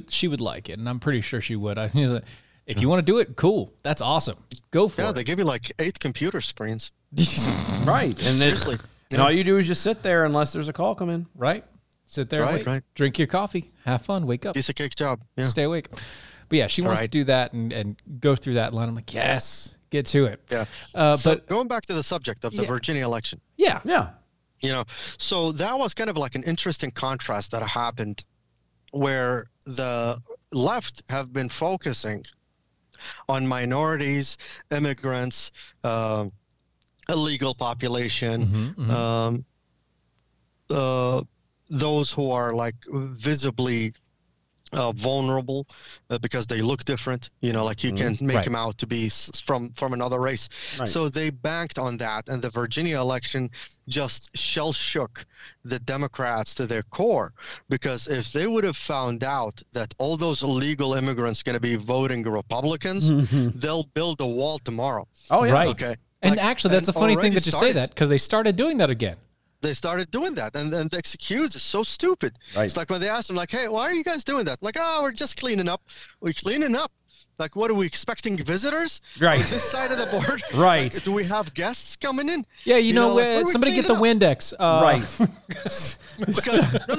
she would like it, and I'm pretty sure she would. I mean, if you want to do it, cool. That's awesome. Go for Yeah, it. they give you like 8 computer screens. Right. And then Seriously. and all you do is just sit there unless there's a call come in. Right? Sit there, and Right, wait. right. Drink your coffee, have fun, wake up, Piece of cake job. Yeah. stay awake. But yeah, she wants to Right. do that and go through that line. I'm like, yes, get to it. Yeah. So But going back to the subject of the Yeah. Virginia election, yeah, Yeah. you know, so that was kind of like an interesting contrast that happened where the left have been focusing on minorities, immigrants, illegal population, those who are like visibly vulnerable because they look different, you know, like you can make Right. them out to be from another race. Right. So they banked on that, and the Virginia election just shell shook the Democrats to their core, because if they would have found out that all those illegal immigrants going to be voting Republicans, they'll build a wall tomorrow. Oh, yeah. right. Okay. And Like, actually, that's a and funny thing already that you say started. that because they started doing that again. They started doing that, and the excuse is so stupid. Right. It's like when they ask them, like, "Hey, why are you guys doing that?" Like, "Oh, we're just cleaning up." We're cleaning up. Like, what are we expecting? Visitors? Right. On this side of the board? Right. Like, do we have guests coming in? Yeah, you know, like, what are we somebody get the cleaning Windex. Right.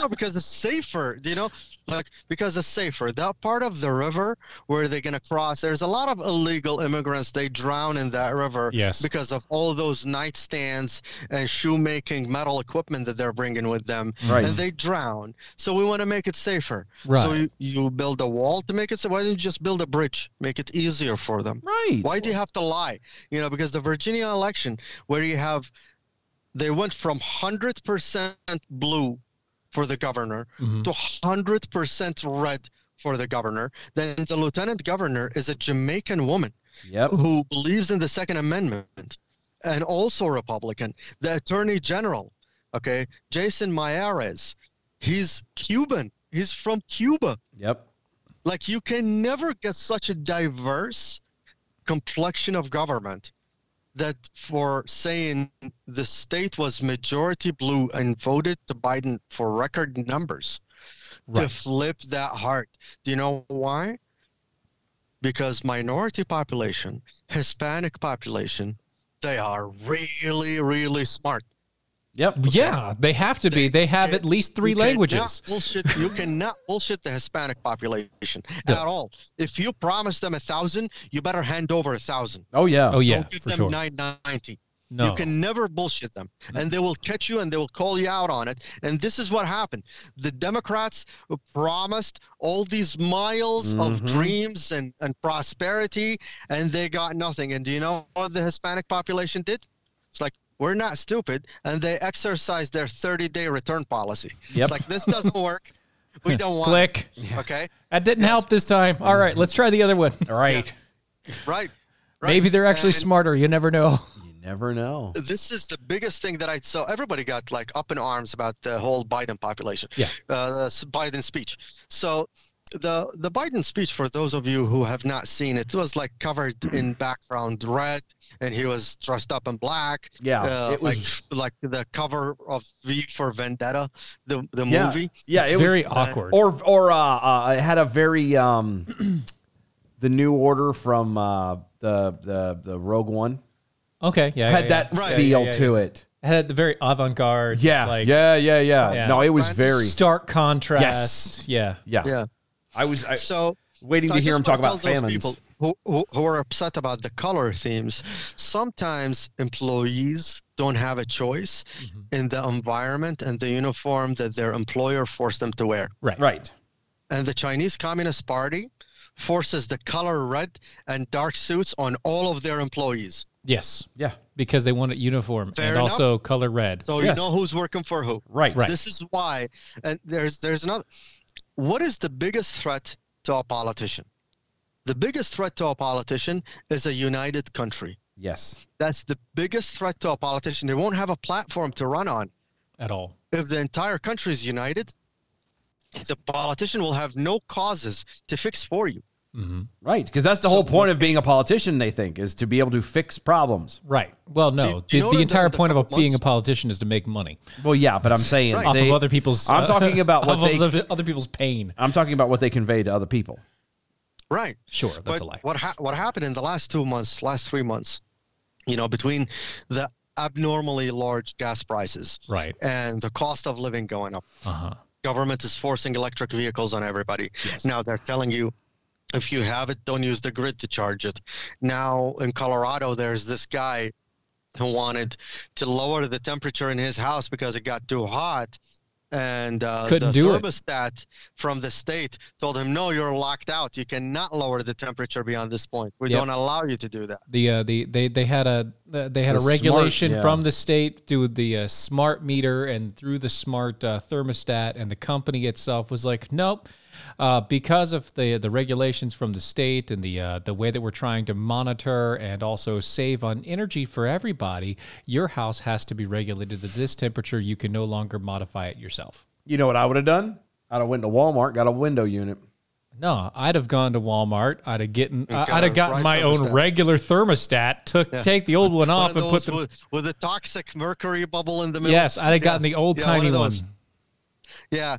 Because it's safer, you know, like, because it's safer. That part of the river where they're going to cross, there's a lot of illegal immigrants. They drown in that river Yes. because of all those nightstands and shoemaking metal equipment that they're bringing with them. Right. And they drown. So we want to make it safer. Right. So you build a wall to make it safe. Why don't you just build a bridge? Make it easier for them. Right. Why do you have to lie? You know, because the Virginia election, where you have, they went from 100% blue for the governor to 100% red for the governor, then the lieutenant governor is a Jamaican woman who believes in the Second Amendment and also Republican. The attorney general, okay, Jason Miyares, he's Cuban. He's from Cuba. Yep. Like, you can never get such a diverse complexion of government that for saying the state was majority blue and voted to Biden for record numbers to flip that hard. Do you know why? Because minority population, Hispanic population, they are really, really smart. Yep. Yeah, they have to be. They have at least 3 languages. You cannot bullshit the Hispanic population at all. If you promise them 1,000, you better hand over 1,000. Oh yeah. Oh yeah. Don't give for them sure. 990. No. You can never bullshit them, and they will catch you and they will call you out on it. And this is what happened. The Democrats promised all these miles of dreams and prosperity, and they got nothing. And do you know what the Hispanic population did? It's like, we're not stupid, and they exercised their 30-day return policy. Yep. It's like, this doesn't work. We don't want Click. it. Okay? That didn't help this time. All right, let's try the other one. All right. Right. Maybe they're actually And smarter. You never know. You never know. this is the biggest thing that so everybody got like up in arms about the whole Biden population. Yeah. The Biden speech. So the Biden speech, for those of you who have not seen it, was like covered in background red, and he was dressed up in black. Yeah, it was like the cover of V for Vendetta, the yeah, movie. Yeah, It's it very was, awkward. Or it had a very the New Order from the Rogue One Okay, yeah. had that feel to it. It had the very avant-garde. Yeah, like, yeah. No, it was very stark contrast. Yes. Yeah. Yeah. I was So waiting So to I hear just him talk wanna about tell those famines. people who are upset about the color themes. Sometimes employees don't have a choice in the environment and the uniform that their employer forced them to wear. Right. And the Chinese Communist Party forces the color red and dark suits on all of their employees. Yes. Yeah. Because they want it uniform Fair and enough. also color red. So Yes. you know who's working for who. Right. This is why. And there's another. What is the biggest threat to a politician? The biggest threat to a politician is a united country. Yes. That's the biggest threat to a politician. They won't have a platform to run on. At all. If the entire country is united, the politician will have no causes to fix for you. Right. Because that's the whole point of being a politician, they think, is to be able to fix problems. Right. Well, no. Do you know the that entire the point of couple being a months- politician is to make money Well, yeah, but I'm saying Right. off they, of other people's. I'm talking about what off they. of other people's pain. I'm talking about what they convey to other people. Right. Sure, that's But a lie. what happened in the last 2 months, last 3 months, between the abnormally large gas prices Right. and the cost of living going up, government is forcing electric vehicles on everybody. Now they're telling you, if you have it, don't use the grid to charge it. Now in Colorado, there's this guy who wanted to lower the temperature in his house because it got too hot. And Couldn't the do it. thermostat from the state told him, no, you're locked out. You cannot lower the temperature beyond this point. We Yep. don't allow you to do that. They had a smart- regulation yeah. from the state through the smart meter and through the smart thermostat, and the company itself was like, nope. Because of the regulations from the state and the way that we're trying to monitor and also save on energy for everybody, your house has to be regulated to this temperature. You can no longer modify it yourself. You know what I would have done? I'd have went to Walmart, got a window unit. No, I'd have gone to Walmart. I'd have gotten right my own thermostat. regular thermostat. Take the old one off One and of put those the. with a toxic mercury bubble in the middle. Yes, I'd have gotten the old Yeah, tiny of one. those. Yeah.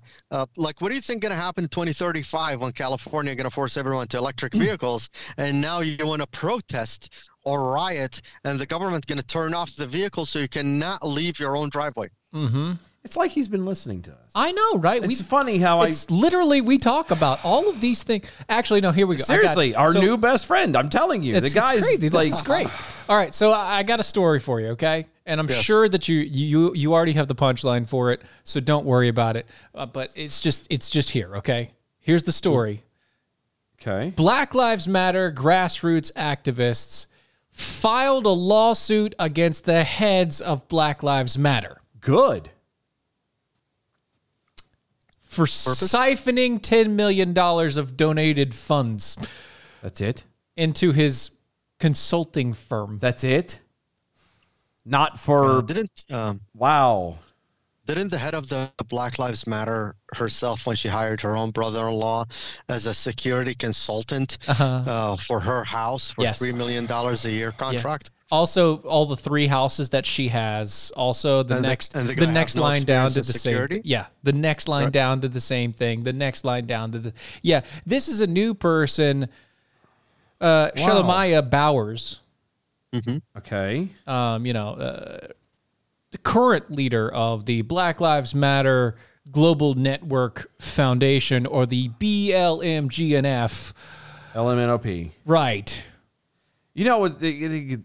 Like, what do you think going to happen in 2035 when California is going to force everyone to electric vehicles? And now you want to protest or riot, and the government's going to turn off the vehicle so you cannot leave your own driveway. It's like he's been listening to us. I know, right? It's funny how It's literally we talk about all of these things. Actually, no. Here we go. seriously, our new best friend. I'm telling you, the guy's crazy. like, This is great. All right, so I got a story for you, okay? And I'm sure that you already have the punchline for it, so don't worry about it. But it's just here, okay? Here's the story. okay. Black Lives Matter grassroots activists filed a lawsuit against the heads of Black Lives Matter. Good. for siphoning $10 million of donated funds. That's it? Into his consulting firm. That's it? Not for... wow. Didn't the head of the Black Lives Matter herself, when she hired her own brother-in-law as a security consultant for her house for $3 million a year contract? Yeah. Also, all the 3 houses that she has. Also, the next line down to the security? Same. The next line down to the same thing. The next line down to the... Yeah, this is a new person, Shalomaya Bowers. Okay. The current leader of the Black Lives Matter Global Network Foundation, or the BLMGNF. LMNOP. Right. You know, I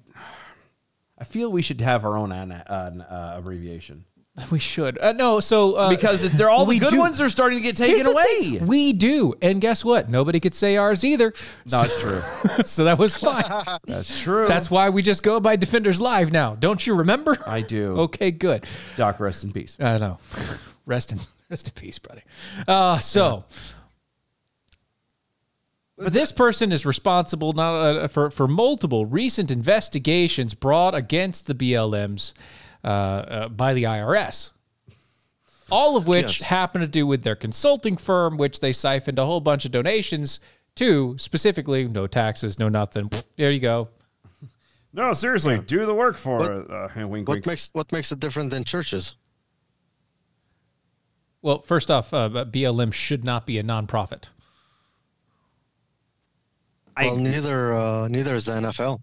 feel we should have our own abbreviation. We should. Because they're all the good ones are starting to get taken away. We do. And guess what? Nobody could say ours either. No, it's true. So that was fine. That's true. That's why we just go by Defenders Live now. Don't you remember? I do. Okay, good. Doc, rest in peace. I know. Rest in peace, buddy. But this person is responsible for multiple recent investigations brought against the BLMs by the IRS, all of which happen to do with their consulting firm, which they siphoned a whole bunch of donations to, specifically no taxes, no nothing. There you go. No, seriously, do the work for wink, what makes it different than churches? Well, first off, BLM should not be a nonprofit. Neither is the NFL.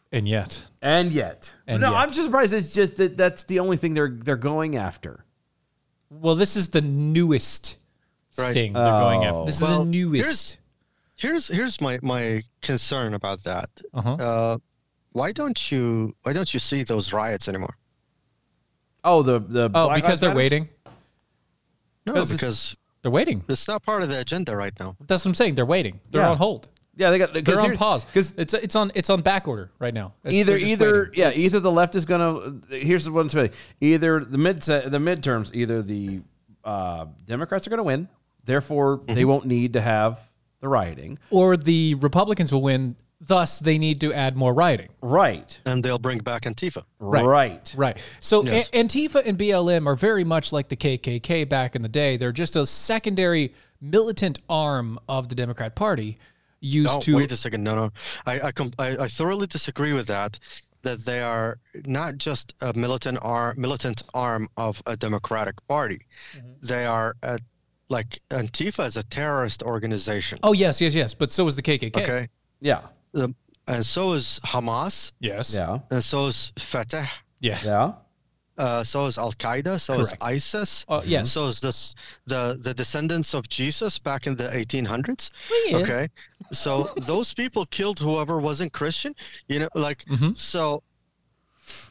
And yet. I'm just surprised. It's just that's the only thing they're going after. Well, this is the newest thing they're going after. This is the newest. Here's my concern about that. Why don't you see those riots anymore? Oh, because they're waiting. No, because they're waiting. It's not part of the agenda right now. That's what I'm saying. They're waiting. They're on hold. Yeah, they're on pause because it's on back order right now. Either the left is gonna. Here's what I'm saying. Either the midterms, either the Democrats are gonna win, therefore they won't need to have the rioting, or the Republicans will win. Thus, they need to add more rioting. Right, and they'll bring back Antifa. Right. So Antifa and BLM are very much like the KKK back in the day. They're just a secondary militant arm of the Democrat Party. Wait a second. No. I thoroughly disagree with that. That they are not just a militant arm of a Democratic Party. They are like Antifa is a terrorist organization. Oh yes. But so is the KKK. Okay. Yeah. And so is Hamas. Yes. Yeah. And so is Fatah. Yeah. Yeah. So is Al Qaeda. So is ISIS. Yes. So is the descendants of Jesus back in the 1800s. Well, yeah. Okay. So those people killed whoever wasn't Christian. So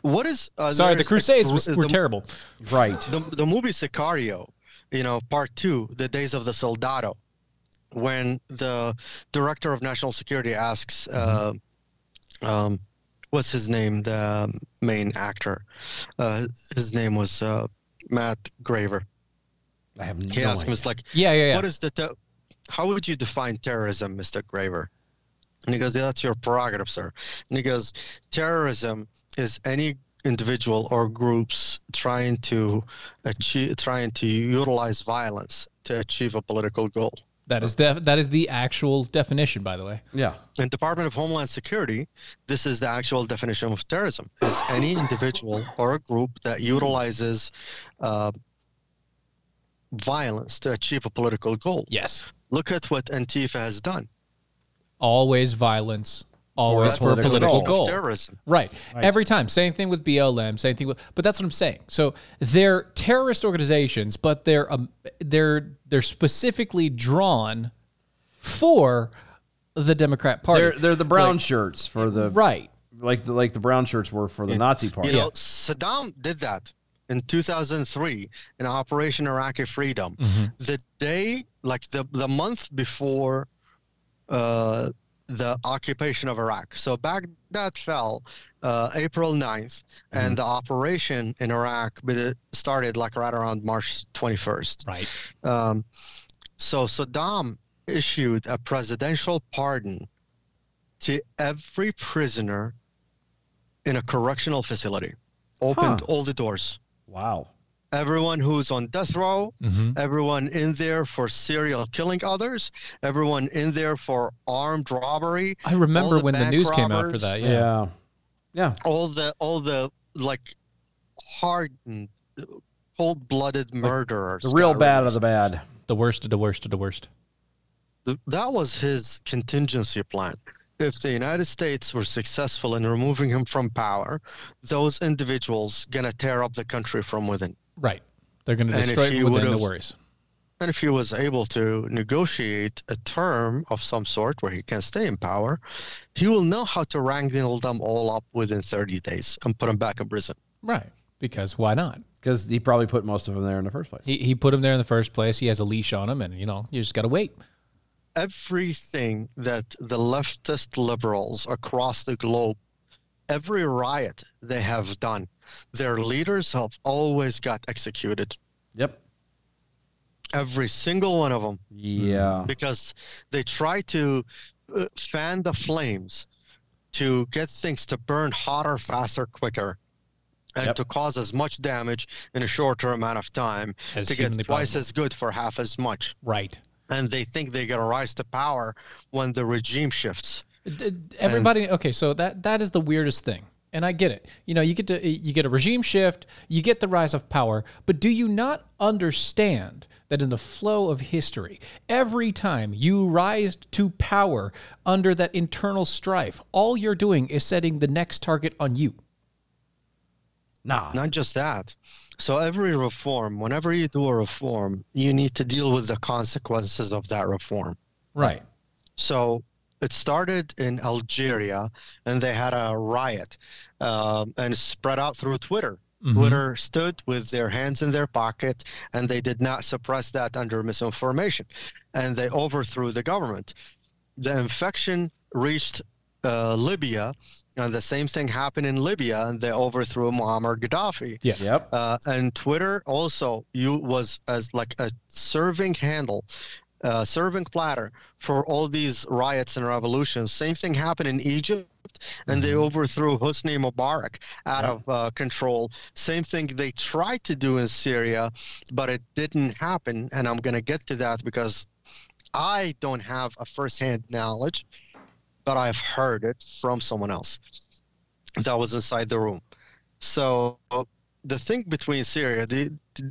what is? Sorry, the Crusades were terrible. Right. The movie Sicario, Part 2, The Days of the Soldado, when the director of national security asks, what's his name? The main actor. His name was Matt Graver. I have no He asked him, idea. it's like, Yeah. what is how would you define terrorism, Mr. Graver? And he goes, yeah, that's your prerogative, sir. And he goes, terrorism is any individual or groups trying to utilize violence to achieve a political goal. That is the actual definition, by the way. Yeah. In Department of Homeland Security, this is the actual definition of terrorism: is any individual or a group that utilizes violence to achieve a political goal. Yes. Look at what Antifa has done. Always violence. Always for a political goal. Terrorism. Right. Every time. Same thing with BLM. Same thing with. But that's what I'm saying. So they're terrorist organizations, but they're specifically drawn for the Democrat Party. They're the brown shirts for the right. Like the brown shirts were for the Nazi Party. Saddam did that in 2003 in Operation Iraqi Freedom. The day, like the month before the occupation of Iraq. So Baghdad fell April 9th, and the operation in Iraq started like right around March 21st. Right. So Saddam issued a presidential pardon to every prisoner in a correctional facility, opened all the doors. Wow. Everyone who's on death row, everyone in there for serial killing others, everyone in there for armed robbery. I remember when the news came out for that. Yeah. Yeah. All the like hardened, cold-blooded murderers. The real got bad released. of the bad. The worst of the worst of the worst. That was his contingency plan. If the United States were successful in removing him from power, those individuals gonna tear up the country from within. Right. They're going to And destroy if it he within the would've- worries. And if he was able to negotiate a term of some sort where he can stay in power, he will know how to wrangle them all up within 30 days and put them back in prison. Right. Because why not? Because he probably put most of them there in the first place. He put him there in the first place. He has a leash on him, and, you know, you just got to wait. Everything that the leftist liberals across the globe, every riot they have done, their leaders have always got executed. Yep. Every single one of them. Yeah. Because they try to fan the flames to get things to burn hotter, faster, quicker, and to cause as much damage in a shorter amount of time As to get humanly twice possible. as good for half as much. Right. And they think they're going to rise to power when the regime shifts. Everybody, okay, so that is the weirdest thing. And I get it. You know, you get a regime shift, you get the rise of power, but do you not understand that in the flow of history, every time you rise to power under that internal strife, all you're doing is setting the next target on you? Nah. Not just that. So every reform, whenever you do a reform, you need to deal with the consequences of that reform. Right. So it started in Algeria, and they had a riot, and it spread out through Twitter. Twitter stood with their hands in their pocket, and they did not suppress that under misinformation, and they overthrew the government. The infection reached Libya, and the same thing happened in Libya, and they overthrew Muammar Gaddafi. Yeah. Yep. And Twitter also was as like a serving platter for all these riots and revolutions. Same thing happened in Egypt, and they overthrew Hosni Mubarak out of control. Same thing they tried to do in Syria, but it didn't happen. And I'm going to get to that because I don't have a firsthand knowledge, but I've heard it from someone else that was inside the room. So the thing between Syria,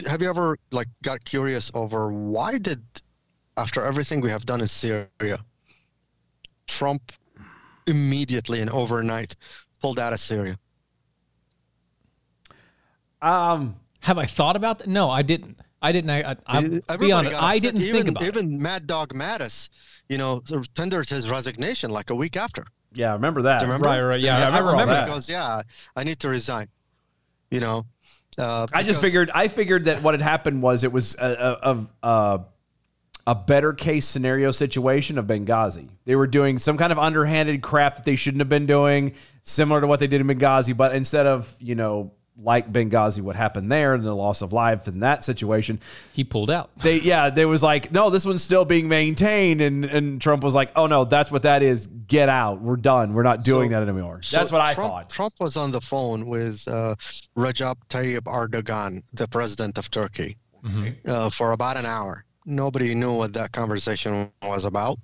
have you ever like got curious over why did, after everything we have done in Syria, Trump immediately and overnight pulled out of Syria? Have I thought about that? No, I didn't. I'll be Everybody honest. got I upset. didn't think about it. Even Mad Dog Mattis, tendered his resignation like a week after. Yeah, I remember that. Do you remember? Right. Yeah, I remember all that. He goes, "Yeah, I need to resign." I figured that what had happened was it was a better case scenario situation of Benghazi. They were doing some kind of underhanded crap that they shouldn't have been doing, similar to what they did in Benghazi, but instead of, like Benghazi, what happened there and the loss of life in that situation, He pulled out. they was like, no, this one's still being maintained, and Trump was like, oh no, that's what that is. Get out. We're done. We're not doing that anymore. That's what I thought. Trump was on the phone with Recep Tayyip Erdogan, the president of Turkey, for about an hour. Nobody knew what that conversation was about.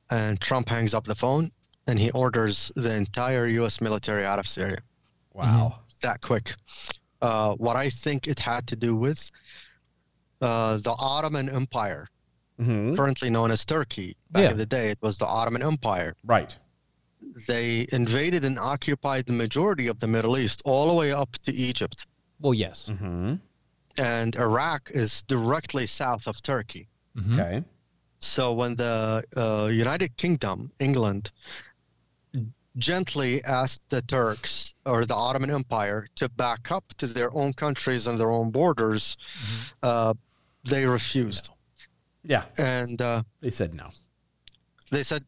And Trump hangs up the phone, and he orders the entire U.S. military out of Syria. Wow. That quick. What I think it had to do with the Ottoman Empire, currently known as Turkey. Back in the day, it was the Ottoman Empire. Right. They invaded and occupied the majority of the Middle East, all the way up to Egypt. Well, yes. And Iraq is directly south of Turkey. Okay. So when the United Kingdom, England, gently asked the Turks or the Ottoman Empire to back up to their own countries and their own borders, they refused. Yeah. And They said no. They said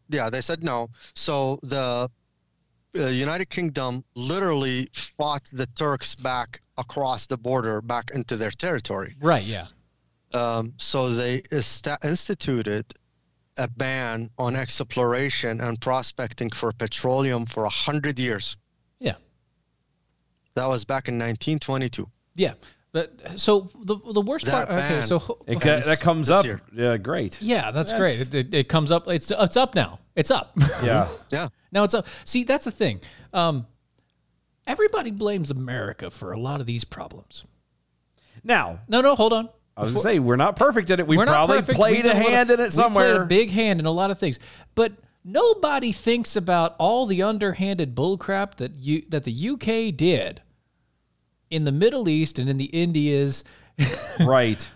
no. So the United Kingdom literally fought the Turks back across the border, back into their territory. Right. Yeah. So they instituted a ban on exploration and prospecting for petroleum for 100 years. Yeah. That was back in 1922. Yeah. But so the worst That part. Okay. ban- So That comes this up. year. Yeah, great. yeah, that's great. It comes up. It's up now. It's up. Yeah. Yeah. Now it's up. See, that's the thing. Everybody blames America for a lot of these problems. Now, No, hold on. I was going to say, we're not perfect at it. We We're not probably perfect. played We a did hand in it We somewhere. played a big hand in a lot of things, but nobody thinks about all the underhanded bullcrap that the UK did in the Middle East and in the Indias Right.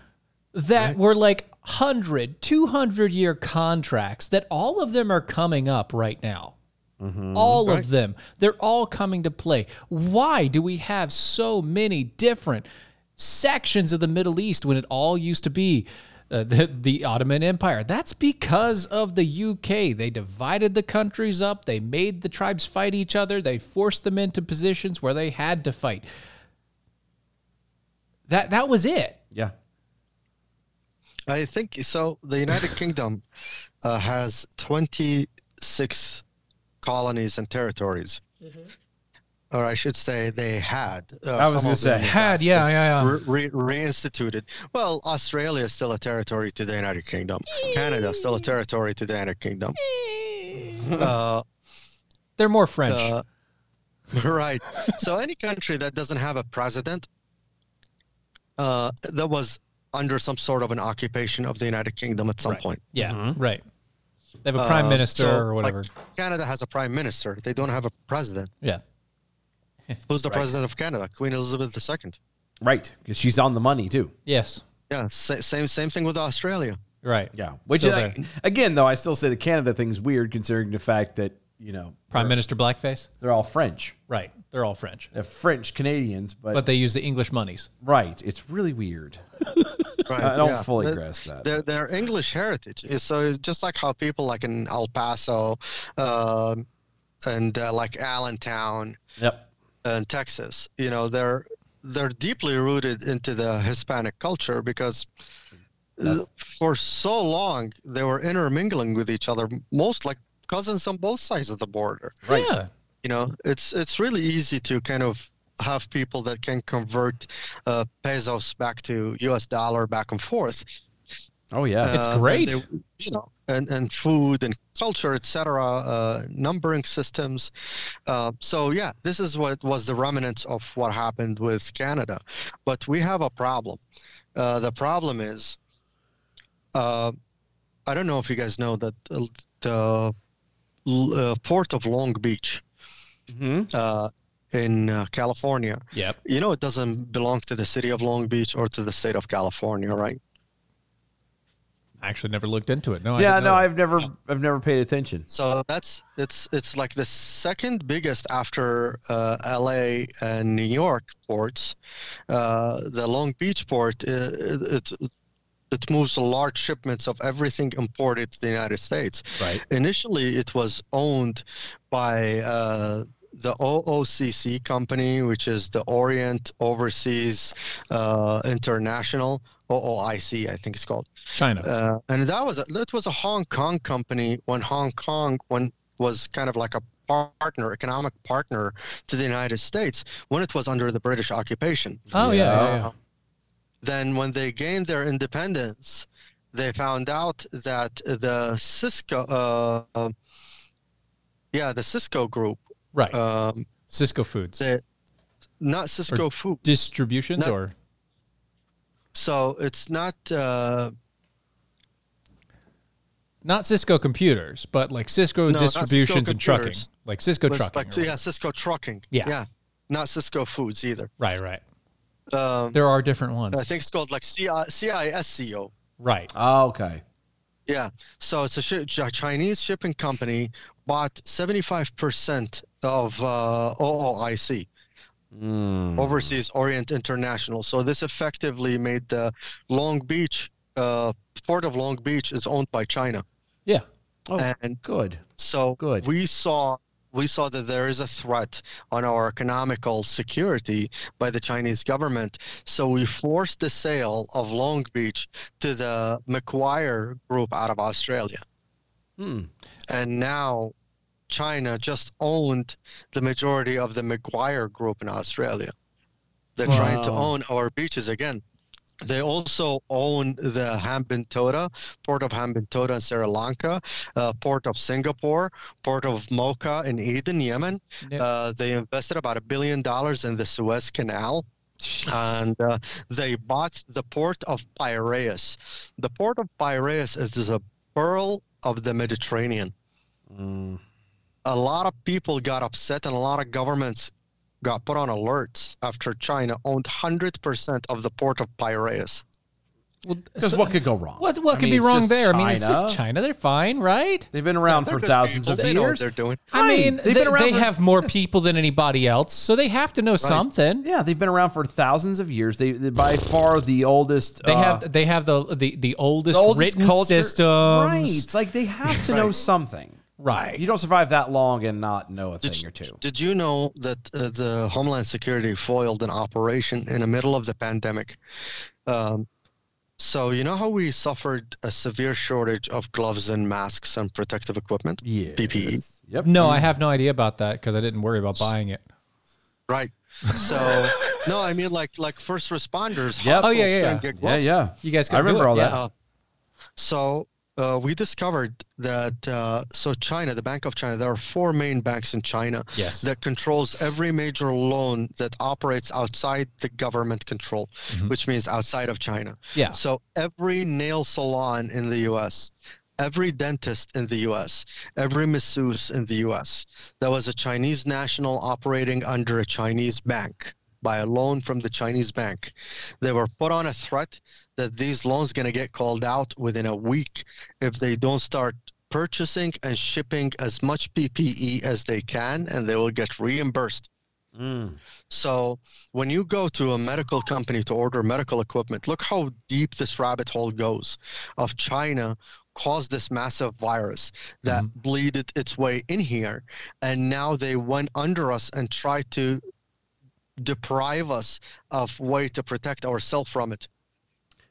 that were like 100, 200-year contracts that all of them are coming up right now. All of them. They're all coming to play. Why do we have so many different sections of the Middle East when it all used to be the Ottoman Empire? That's because of the UK. They divided the countries up. They made the tribes fight each other. They forced them into positions where they had to fight. That was it. Yeah. I think so. The United Kingdom has 26 colonies and territories. Or I should say they had. I was going to say. Reinstituted. Well, Australia is still a territory to the United Kingdom. Canada is still a territory to the United Kingdom. They're more French. Right. So any country that doesn't have a president that was under some sort of an occupation of the United Kingdom at some point. Yeah, right. They have a prime minister or whatever. Like Canada has a prime minister. They don't have a president. Yeah. Who's the president of Canada? Queen Elizabeth II. Right. Because she's on the money, too. Yes. Yeah, same thing with Australia. Right. Yeah. Which, Still is, again, though, I still say the Canada thing's weird considering the fact that, Prime Minister Blackface? they're all French. Right. They're all French. They're French Canadians, But they use the English monies. right. It's really weird. Right. I don't fully grasp that. Their English heritage. So just like how people like in El Paso and like Allentown Yep. and Texas, they're deeply rooted into the Hispanic culture because for so long they were intermingling with each other, most like cousins on both sides of the border. Right. Yeah. It's really easy to kind of have people that can convert pesos back to US dollar back and forth. Oh, yeah. It's great. And food and culture, etc., numbering systems. So yeah, this is what was the remnants of what happened with Canada. But we have a problem. The problem is, I don't know if you guys know that the port of Long Beach in California, Yep. it doesn't belong to the city of Long Beach or to the state of California, right? I actually never looked into it. No, Yeah, I didn't know that. I've never paid attention. So it's like the second biggest after LA and New York ports. The Long Beach port, it moves large shipments of everything imported to the United States. Right. Initially, it was owned by the OOCC company, which is the Orient Overseas International, OOIC, I think it's called. China. And that was a Hong Kong company when Hong Kong was kind of like a economic partner to the United States when it was under the British occupation. Oh, yeah. Then when they gained their independence, they found out that the Cisco group. Right. Cisco Foods. Not Cisco Foods. Distributions or? So it's not... not Cisco Computers, but like Cisco Distributions and Trucking. Like Cisco Trucking. Cisco Trucking. Yeah. Not Cisco Foods either. Right. There are different ones. I think it's called like CISCO. Right. Oh, okay. Yeah. So it's a Chinese shipping company bought 75% of OOIC, Overseas Orient International. So this effectively made the Long Beach, Port of Long Beach is owned by China. Yeah. Oh, And good. so Good. we saw that there is a threat on our economical security by the Chinese government. So we forced the sale of Long Beach to the Macquarie Group out of Australia. And now China just owned the majority of the Macquarie Group in Australia. They're trying to own our beaches again. They also own the Hambantota, Port of Hambantota in Sri Lanka, Port of Singapore, Port of Mocha in Aden, Yemen. Yep. They invested about $1 billion in the Suez Canal. And they bought the Port of Piraeus. The Port of Piraeus is a pearl of the Mediterranean. A lot of people got upset, and a lot of governments got put on alerts after China owned 100% of the Port of Piraeus. Because what could go wrong? What I could mean, be it's wrong just there? I mean, it's China. just China. They're fine, right? They've been around for thousands of They know what years. they're doing. I mean, They've been around they for- have more people than anybody else, so they have to know something. Yeah, they've been around for thousands of years. They're by far the oldest. They have the oldest written culture. systems. Right. It's like they have to know something. Right. You don't survive that long and not know a thing or two. Did you know that the Homeland Security foiled an operation in the middle of the pandemic? So you know how we suffered a severe shortage of gloves and masks and protective equipment? Yeah. PPE. Yep. No, I have no idea about that because I didn't worry about buying it. Right. So no, I mean like first responders. Yep. Oh, yeah, hospitals yeah. couldn't get gloves. Yeah. You guys I can remember all that. So we discovered that so China, the Bank of China, there are 4 main banks in China Yes. that controls every major loan that operates outside the government control, which means outside of China. Yeah. So every nail salon in the U.S., every dentist in the U.S., every masseuse in the U.S., that was a Chinese national operating under a Chinese bank by a loan from the Chinese bank. They were put on a threat that these loans going to get called out within a week if they don't start purchasing and shipping as much PPE as they can, and they will get reimbursed. So when you go to a medical company to order medical equipment, look how deep this rabbit hole goes of China caused this massive virus that bleeded its way in here, and now they went under us and tried to deprive us of way to protect ourselves from it.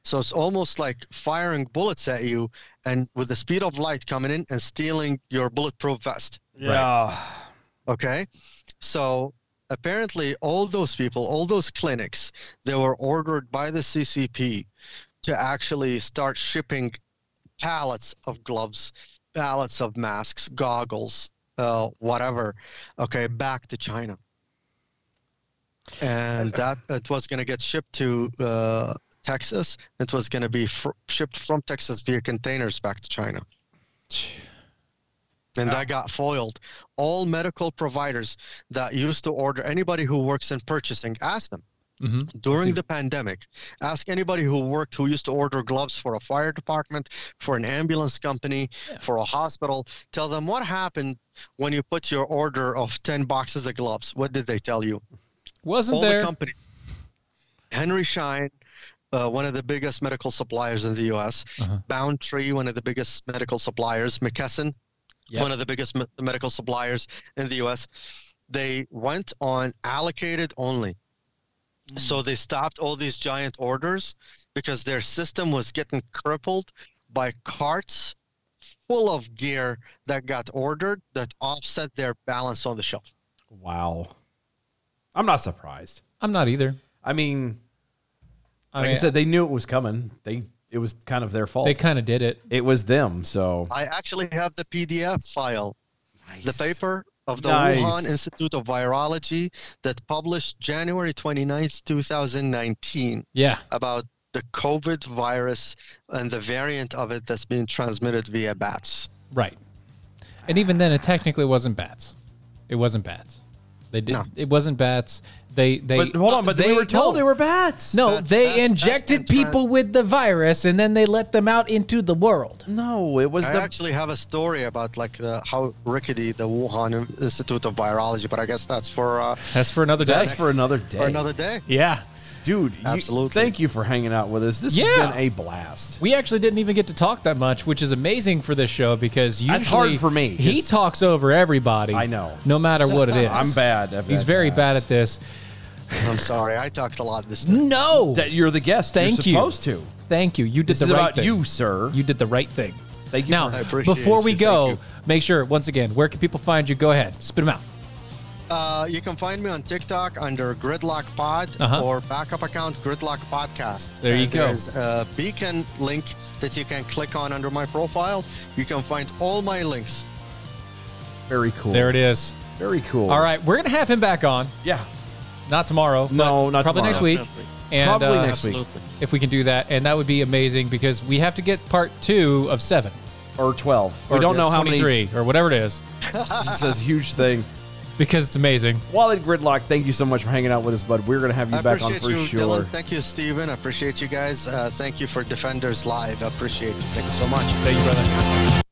So it's almost like firing bullets at you and with the speed of light coming in and stealing your bulletproof vest. Yeah. Okay? So apparently all those people, all those clinics, they were ordered by the CCP to actually start shipping pallets of gloves, pallets of masks, goggles, whatever, okay, back to China. And that it was going to get shipped to Texas. It was going to be shipped from Texas via containers back to China. And that got foiled. All medical providers that used to order, anybody who works in purchasing, ask them. During the pandemic, ask anybody who used to order gloves for a fire department, for an ambulance company, for a hospital. Tell them what happened when you put your order of 10 boxes of gloves. What did they tell you? Wasn't All there? the company. Henry Schein, one of the biggest medical suppliers in the U.S. Boundtree, one of the biggest medical suppliers. McKesson, one of the biggest medical suppliers in the U.S. They went on allocated only. So they stopped all these giant orders because their system was getting crippled by carts full of gear that got ordered that offset their balance on the shelf. Wow. I'm not surprised. I'm not either. I mean, I said, they knew it was coming. It was kind of their fault. They kind of did it. It was them. So I actually have the PDF file, the paper of the Nice. Wuhan Institute of Virology that published January 29th, 2019 about the COVID virus and the variant of it that's being transmitted via bats. Right. And even then, it technically wasn't bats. It wasn't bats. They did. No. It wasn't bats. But hold on, but they were told they were bats. No, Bats, they bats, injected bats, and people with the virus, and then they let them out into the world. No, it was I the actually have a story about how rickety the Wuhan Institute of Virology, but I guess that's for That's for another day. That's for another day. for another day. Yeah. Dude, Absolutely. Thank you for hanging out with us. This has been a blast. We actually didn't even get to talk that much, which is amazing for this show because usually That's hard for me. He talks over everybody. I know. No matter what it is. I'm bad at He's very bad at this. I'm sorry. I talked a lot this time. No. You're the guest. Thank You're you. supposed to. Thank you. You did This the is right about thing. you, sir. You did the right thing. Thank you. Now, I appreciate before we you. go, Thank you. make sure, once again, where can people find you? Go ahead. Spit them out. You can find me on TikTok under Gridlock Pod or backup account Gridlock Podcast. There you go. There's a beacon link that you can click on under my profile. You can find all my links. Very cool. There it is. Very cool. All right, we're gonna have him back on. Yeah. Not tomorrow. No, but not probably tomorrow. next week. Definitely. And, Probably next week. Absolutely. if we can do that, and that would be amazing because we have to get part 2 of 7 Or 12. or We don't know how many. 23 or whatever it is This is a huge thing. because it's amazing. Walid Gridlock, thank you so much for hanging out with us, bud. We're going to have you I back on appreciate for you, sure. Dylan. Thank you, Steven. I appreciate you guys. Thank you for Defenders Live. I appreciate it. Thank you so much. Thank you, brother.